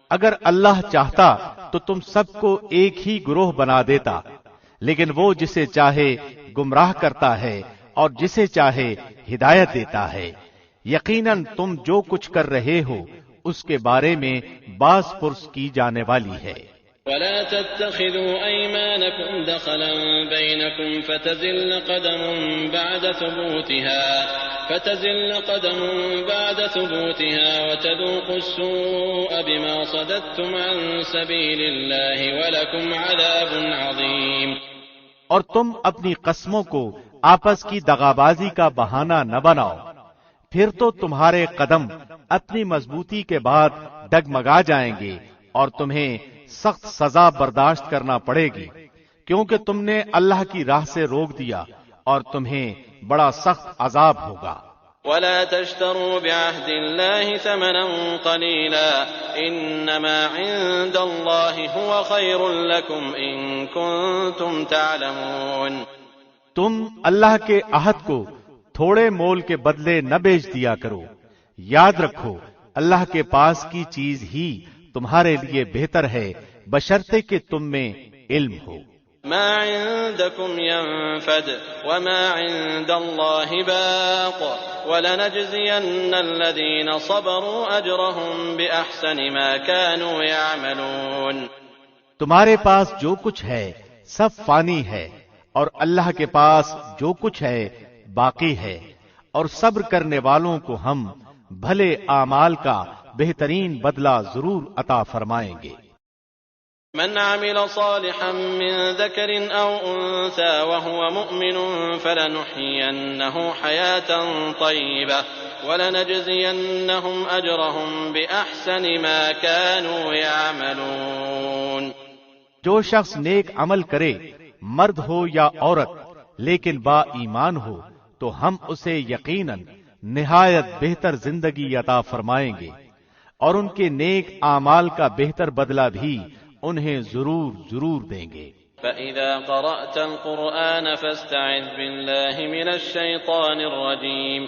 اگر اللہ چاہتا تو تم سب کو ایک ہی گروہ بنا دیتا، لیکن وہ جسے چاہے گمراہ کرتا ہے اور جسے چاہے ہدایت دیتا ہے۔ یقیناً تم جو کچھ کر رہے ہو اس کے بارے میں باز پرس کی جانے والی ہے۔ وَلَا تَتَّخِذُوا أَيْمَانَكُمْ دَخَلًا بَيْنَكُمْ فَتَزِلَّ قَدَمٌ بَعْدَ ثُبُوتِهَا وَتَذُوقُوا السُّوءَ بِمَا صَدَدتُّمْ عَن سَبِيلِ اللَّهِ وَلَكُمْ عَذَابٌ عَظِيمٌ۔ اور تم اپنی قسموں کو آپس کی دغابازی کا بہانہ نہ بناؤ، پھر تو تمہارے قدم اپنی مضبوطی کے بعد ڈگمگا جائیں گے اور تمہیں سخت سزا برداشت کرنا پڑے گی، کیونکہ تم نے اللہ کی راہ سے روک دیا اور تمہیں بڑا سخت عذاب ہوگا۔ وَلَا تَشْتَرُوا بِعَهْدِ اللَّهِ ثَمَنًا قَلِيلًا إِنَّمَا عِندَ اللَّهِ هُوَ خَيْرٌ لَكُمْ إِن كُنتُمْ تَعْلَمُونَ۔ تم اللہ کے عہد کو تھوڑے مول کے بدلے نہ بیچ دیا کرو، یاد رکھو اللہ کے پاس کی چیز ہی تمہارے لیے بہتر ہے بشرطے کہ تم میں علم ہو۔ ما عندكم ينفد وما عند الله باق ولنجزين الذين صبروا أجرهم بأحسن ما كانوا يعملون۔ تمہارے پاس جو کچھ ہے سب فانی ہے اور اللہ کے پاس جو کچھ ہے باقی ہے، اور صبر کرنے والوں کو ہم بھلے اعمال کا بہترین بدلہ ضرور عطا فرمائیں گے۔ من عمل صالحا من ذكر أو أنثى وهو مؤمن فلنحيينه حياة طيبة ولنجزينهم أجرهم بأحسن ما كانوا يعملون۔ جو شخص نیک عمل کرے، مرد ہو یا عورت، لیکن با ایمان ہو، تو ہم اسے یقیناً نہایت بہتر زندگی عطا فرمائیں گے اور ان کے نیک اعمال کا بہتر بدلہ بھی انہیں ضرور ضرور دیں گے۔ فَإِذَا قَرَأْتَ الْقُرْآنَ فَاسْتَعِذْ بِاللَّهِ مِنَ الشَّيْطَانِ الرَّجِيمِ۔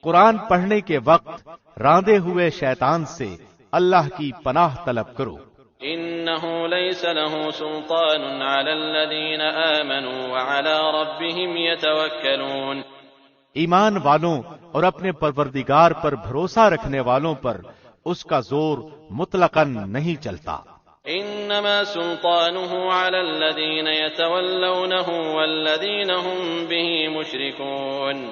قرآن پڑھنے کے وقت راندے ہوئے شیطان سے اللہ کی پناہ طلب کرو۔ إِنَّهُ لَيْسَ لَهُ سُلْطَانٌ عَلَى الَّذِينَ آمَنُوا وَعَلَى رَبِّهِمْ يَتَوَكَّلُونَ۔ ایمان والوں اور اپنے پروردگار پر بھروسہ رکھنے والوں پر اس کا زور مطلقاً نہیں چلتا۔ إنما سلطانه على الذين يتولونه والذين هم به مشركون۔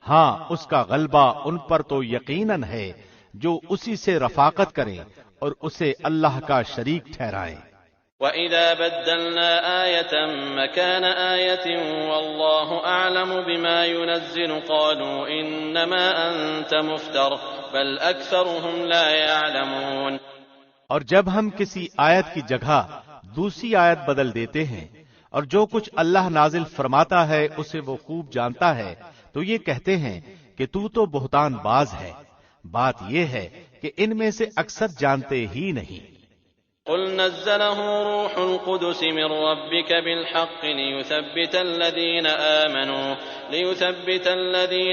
ہاں اس کا غلبہ ان پر تو یقیناً ہے جو اسی سے رفاقت کریں اور اسے اللہ کا شریک ٹھہرائیں۔ وَإِذَا بَدَّلْنَا آيَةً مَكَانَ آيَةٍ وَاللَّهُ أَعْلَمُ بِمَا يُنَزِّلُ قَالُوا إِنَّمَا أَنتَ مُفْتَرٍ بَلْ أَكْثَرُهُمْ لَا يَعْلَمُونَ۔ اور جب ہم کسی آیت کی جگہ دوسری آیت بدل دیتے ہیں اور جو کچھ اللہ نازل فرماتا ہے اسے وہ خوب جانتا ہے، تو یہ کہتے ہیں کہ تو بہتان باز ہے۔ بات یہ ہے کہ ان میں سے اکثر جانتے ہی نہیں۔ قل نزله روح القدس من ربك بالحق ليثبت الذين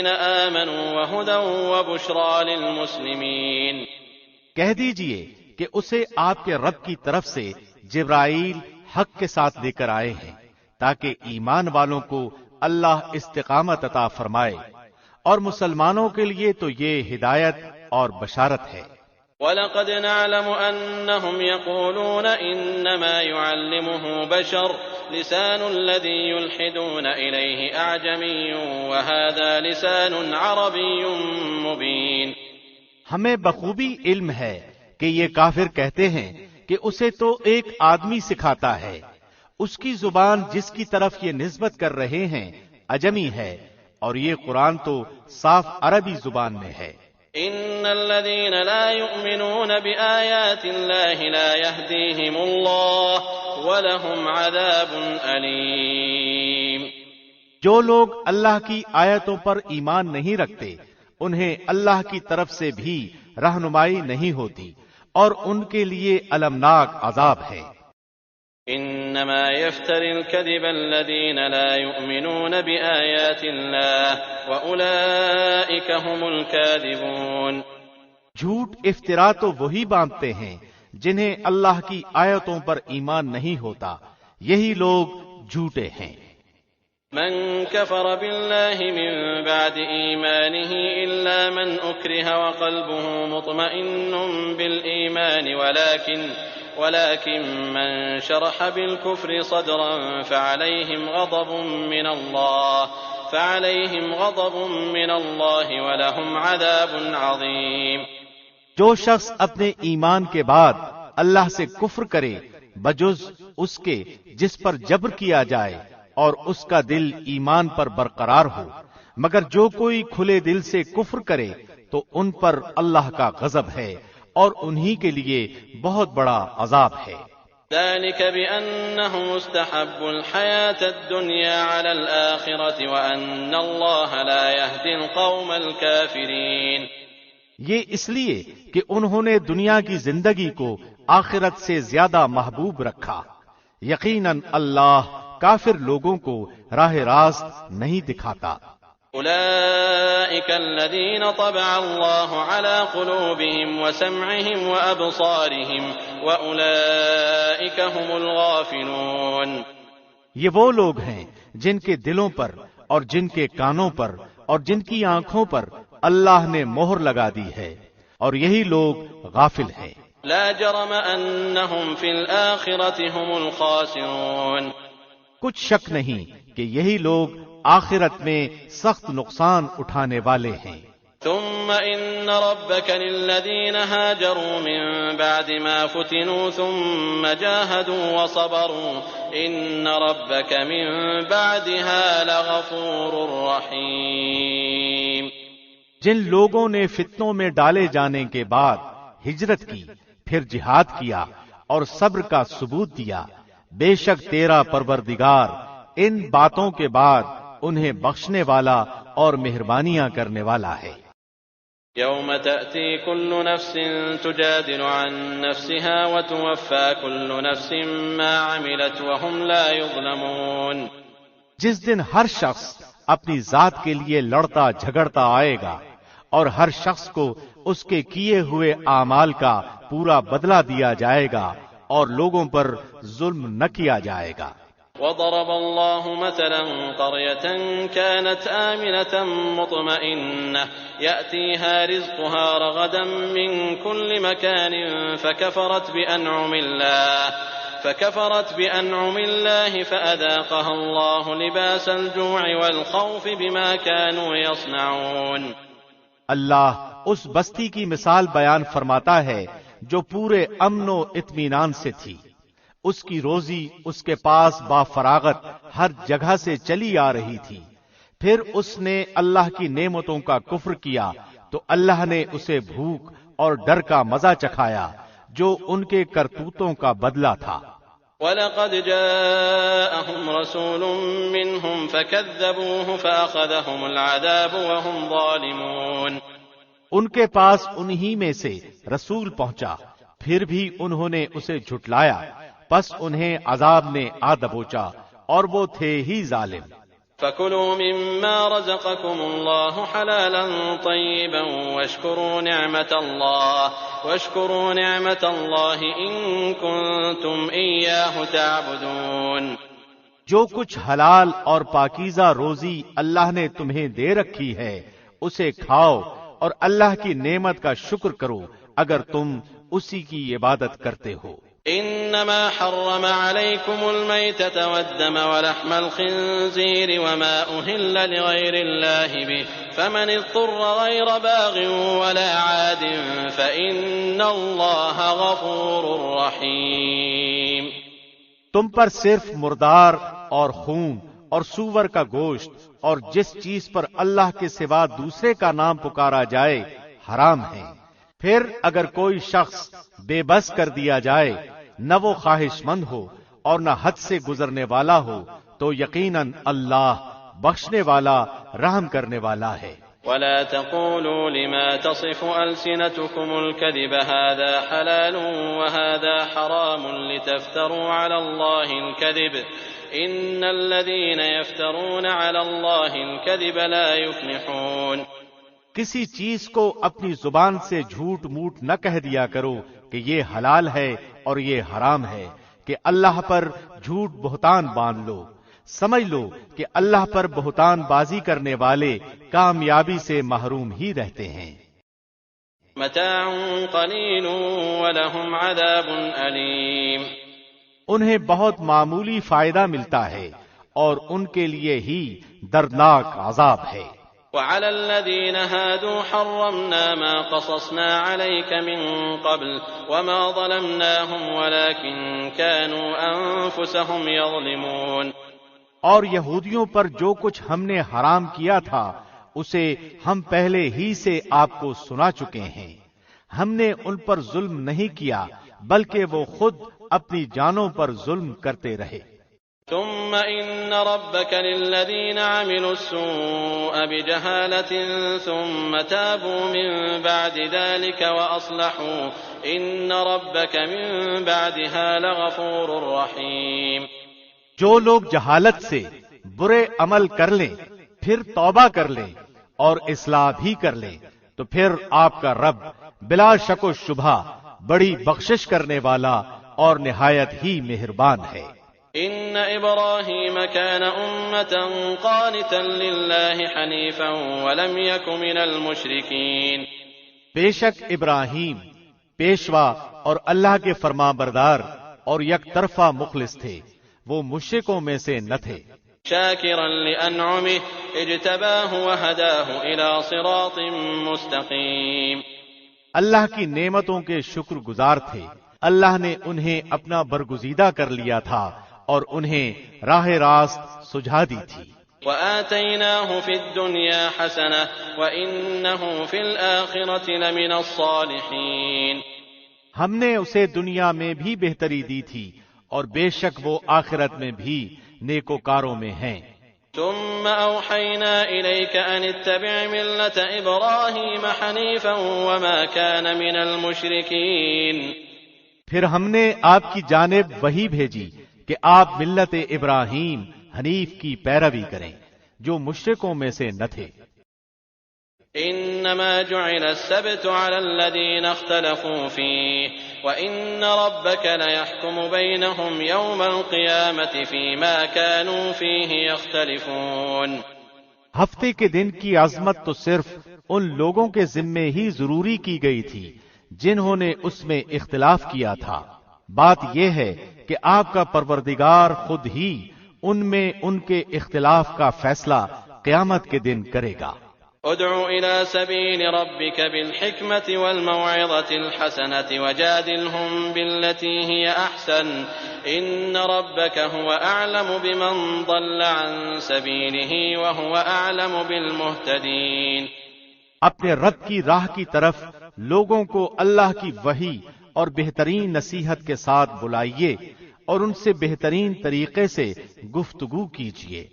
آمنوا وهدى وبشرى للمسلمين۔ کہہ دیجئے کہ اسے آپ کے رب کی طرف سے جبرائیل حق کے ساتھ لے کر آئے ہیں تاکہ ایمان والوں کو اللہ استقامت عطا فرمائے، اور مسلمانوں کے لیے تو یہ ہدایت اور بشارت ہے۔ وَلَقَدْ نَعْلَمُ أَنَّهُمْ يَقُولُونَ إِنَّمَا يُعَلِّمُهُ بَشَرٌ لِسَانُ الَّذِي يُلْحِدُونَ إِلَيْهِ أَعْجَمِيٌّ وَهَذَا لِسَانٌ عَرَبِيٌّ مُبِينٌ۔ ہمیں بخوبی علم ہے کہ یہ کافر کہتے ہیں کہ اسے تو ایک آدمی سکھاتا ہے، اس کی زبان جس کی طرف یہ نسبت کر رہے ہیں عجمی ہے، اور یہ قرآن تو صاف عربی زبان میں ہے۔ إن الذين لا يؤمنون بآيات الله لا يهديهم الله ولهم عذاب أليم۔ جو لوگ اللہ کی آیتوں پر ایمان نہیں رکھتے انہیں اللہ کی طرف سے بھی رہنمائی نہیں ہوتی اور ان کے لیے المناک عذاب ہے۔ إنما يفتري الكذب الذين لا يؤمنون بآيات الله وأولئك هم الكاذبون۔ جھوٹ افطرا تو وہی باندھتے ہیں جنہیں اللہ کی آیتوں پر ایمان نہیں ہوتا، یہی لوگ جھوٹے ہیں۔ من كفر بالله من بعد إيمانه إلا من أكره وقلبه مطمئن بالإيمان ولكن من شرح بالكفر صدرا فعليهم غضب من الله ولهم عذاب عظيم۔ جو شخص اپنے ایمان کے بعد اللہ سے کفر کرے بجز اس کے جس پر جبر کیا جائے اور اس کا دل ایمان پر برقرار ہو، مگر جو کوئی کھلے دل سے کفر کرے تو ان پر اللہ کا غضب ہے اور انہی کے لیے بہت بڑا عذاب ہے۔ ذلك بأنهم استحبوا الحياة الدنيا على الآخرة وأن الله لا يهدي القوم الكافرين۔ یہ اس لیے کہ انہوں نے دنیا کی زندگی کو آخرت سے زیادہ محبوب رکھا، یقیناً اللہ کافر لوگوں کو راہ راست نہیں دکھاتا۔ أولئك الذين طبع الله على قلوبهم وسمعهم وأبصارهم وأولئك هم الغافلون۔ یہ وہ لوگ ہیں جن کے دلوں پر اور جن کے کانوں پر اور جن کی آنکھوں پر اللہ نے مہر لگا دی ہے، اور یہی لوگ غافل ہیں۔ لا جرم أنهم في الآخرة هم الخاسرون۔ کچھ شک نہیں کہ یہی لوگ آخرت میں سخت نقصان اٹھانے والے ہیں۔ ثم إن ربك للذين هاجروا من بعد ما فتنوا ثم جاهدوا وصبروا إن ربك من بعدها لغفور رحيم۔ جن لوگوں نے فتنوں میں ڈالے جانے کے بعد ہجرت کی، پھر جہاد کیا اور صبر کا ثبوت دیا، بے شک تیرا پروردگار ان باتوں کے بعد انہیں بخشنے والا اور مہربانیاں کرنے والا ہے۔ يوم تأتي كل نفس تجادل عن نفسها وتوفى كل نفس ما عملت وهم لا يظلمون۔ جس دن ہر شخص اپنی ذات کے لیے لڑتا جھگڑتا آئے گا اور ہر شخص کو اس کے کیے ہوئے اعمال کا پورا بدلہ دیا جائے گا اور لوگوں پر ظلم نہ کیا جائے گا۔ وضرب الله مثلا قرية كانت آمنة مطمئنة يأتيها رزقها رغدا من كل مكان فكفرت بأنعم الله فأذاقها الله لباس الجوع والخوف بما كانوا يصنعون۔ اللہ اس بستی کی مثال بیان فرماتا ہے جو پورے امن و اطمینان سے تھی، اس کی روزی اس کے پاس با فراغت ہر جگہ سے چلی آ رہی تھی، پھر اس نے اللہ کی نعمتوں کا کفر کیا تو اللہ نے اسے بھوک اور ڈر کا مزہ چکھایا جو ان کے کرتوتوں کا بدلہ تھا۔ وَلَقَدْ جَاءَهُمْ رَسُولٌ مِّنْهُمْ فَكَذَّبُوهُ فَأَخَذَهُمُ الْعَذَابُ وَهُمْ ظَالِمُونَ۔ ان کے پاس انہی میں سے رسول پہنچا، پھر بھی انہوں نے اسے جھٹلایا، پس انہیں عذاب نے آ دبوچا اور وہ تھے ہی ظالم۔ فَكُلُوا مِمَّا رَزَقَكُمُ اللَّهُ حَلَالًا طَيِّبًا وَاشْكُرُوا نِعْمَةَ اللَّهِ إِن كُنتُمْ إِيَّاهُ تَعْبُدُونَ۔ جو کچھ حلال اور پاکیزہ روزی اللہ نے تمہیں دے رکھی ہے اسے کھاؤ اور اللہ کی نعمت کا شکر کرو اگر تم اسی کی عبادت کرتے ہو۔ إنما حرم عليكم الميتة والدم ولحم الخنزير وما أهل لغير الله به فمن اضطر غير باغ ولا عاد فإن الله غفور رحيم۔ تم پر صرف مردار اور خون اور سور کا گوشت اور جس چیز پر اللہ کے سوا دوسرے کا نام پکارا جائے حرام ہے۔ پھر اگر کوئی شخص بے بس کر دیا جائے، نہ وہ خواہش مند ہو اور نہ حد سے گزرنے والا ہو، تو یقیناً اللہ بخشنے والا رحم کرنے والا ہے۔ ولا تقولوا لما تصف ألسنتكم الكذب هذا حلال وهذا حرام لتفتروا على الله الكذب إن الذين يفترون على الله الكذب لا يفلحون۔ کسی چیز کو اپنی زبان سے جھوٹ موٹ نہ کہہ دیا کرو کہ یہ حلال ہے اور یہ حرام ہے، کہ اللہ پر جھوٹ بہتان باندھ لو۔ سمجھ لو کہ اللہ پر بہتان بازی کرنے والے کامیابی سے محروم ہی رہتے ہیں۔ متاع قلیل ولہم عذاب علیم۔ انہیں بہت معمولی فائدہ ملتا ہے اور ان کے لیے ہی دردناک عذاب ہے۔ وعلى الذين هادوا حرمنا ما قصصنا عليك من قبل وما ظلمناهم ولكن كانوا أنفسهم يظلمون۔ اور یہودیوں پر جو کچھ ہم نے حرام کیا تھا اسے ہم پہلے ہی سے آپ کو سنا چکے ہیں۔ ہم نے ان پر ظلم نہیں کیا بلکہ وہ خود اپنی جانوں پر ظلم کرتے رہے۔ ثم إن ربك للذين عملوا السوء بجهالة ثم تابوا من بعد ذلك وأصلحوا إن ربك من بعدها لغفور رحيم۔ جو لوگ جہالت سے برے عمل کر لیں پھر توبہ کر لیں اور اصلاح بھی کر لیں تو پھر آپ کا رب بلا شک و شبہ بڑی بخشش کرنے والا اور نہایت ہی مہربان ہے۔ ان ابراہیم کان امۃ قانتا للہ حنیفا ولم یک من المشرکین۔ بے شک ابراہیم پیشوا اور اللہ کے فرما بردار اور یک طرفہ مخلص تھے، وہ مشرکوں میں سے نہ تھے۔ شاکرا لانعمہ اجتباہ وہداہ الی صراط مستقیم۔ اللہ کی نعمتوں کے شکر گزار تھے، اللہ نے انہیں اپنا برگزیدہ کر لیا تھا اور انہیں راہ راست سجھا دی تھی۔ وآتیناہ فی الدنیا حسنہ وانہ فی الآخرۃ لمن الصالحین۔ ہم نے اسے دنیا میں بھی بہتری دی تھی اور بے شک وہ آخرت میں بھی نیکوکاروں میں ہیں۔ ثم اوحینا الیک ان اتبع ملۃ ابراہیم حنیفا وما کان من المشرکین۔ پھر ہم نے آپ کی جانب وحی بھیجی کہ آپ ملت ابراہیم حنیف کی پیروی کریں جو مشرکوں میں سے نہ تھے۔ انما جعل السبت على الذين اختلفوا فيه وان ربك ليحكم بينهم يوم القيامة فيما كانوا فيه يختلفون۔ ہفتے کے دن کی عظمت تو صرف ان لوگوں کے ذمے ہی ضروری کی گئی تھی جنہوں نے اس میں اختلاف کیا تھا۔ بات یہ ہے کہ آپ کا پروردگار خود ہی ان میں ان کے اختلاف کا فیصلہ قیامت کے دن کرے گا۔ ادع الى سبيل ربك بالحكمة والموعظة الحسنة وجادلهم بالتي هي احسن ان ربك هو اعلم بمن ضل عن سبيله وهو اعلم بالمهتدين۔ اپنے رب کی راہ کی طرف لوگوں کو اللہ کی وحی اور بہترین نصیحت کے ساتھ بلائیے اور ان سے بہترین طریقے سے گفتگو کیجیے۔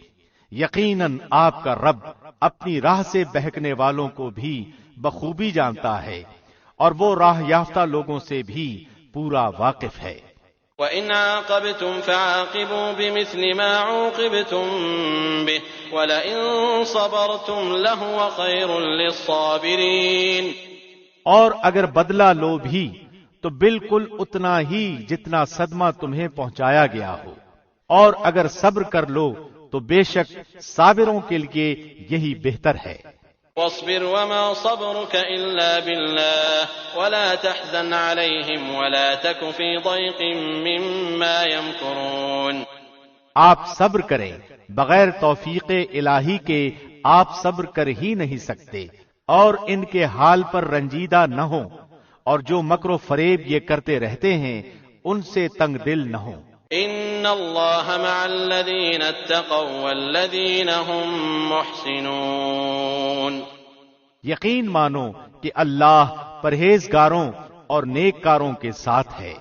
یقیناً آپ کا رب اپنی راہ سے بہکنے والوں کو بھی بخوبی جانتا ہے اور وہ راہ یافتہ لوگوں سے بھی پورا واقف ہے۔ وَإِنْ عَاقَبْتُمْ فَعَاقِبُوا بِمِثْلِ مَا عُوقِبْتُمْ بِهِ وَلَئِن صَبَرْتُمْ لَهُوَ خَيْرٌ لِّلصَّابِرِينَ۔ اور اگر بدلہ لو بھی تو بالکل اتنا ہی جتنا صدمہ تمہیں پہنچایا گیا ہو، اور اگر صبر کر لو تو بے شک صابروں کے لیے یہی بہتر ہے۔ واصبر وما صبرك إلا بالله ولا تحزن عليهم ولا تك في ضيق مما يمكرون. آپ صبر کریں، بغیر توفیق الہی کے آپ صبر کر ہی نہیں سکتے، اور ان کے حال پر رنجیدہ نہ ہوں، اور جو مکر و فریب یہ کرتے رہتے ہیں ان سے تنگ دل نہ ہوں. ان اللہ مع الذین اتقوا والذین هم محسنون. یقین مانو کہ اللہ پرہیزگاروں اور نیک کاروں کے ساتھ ہے.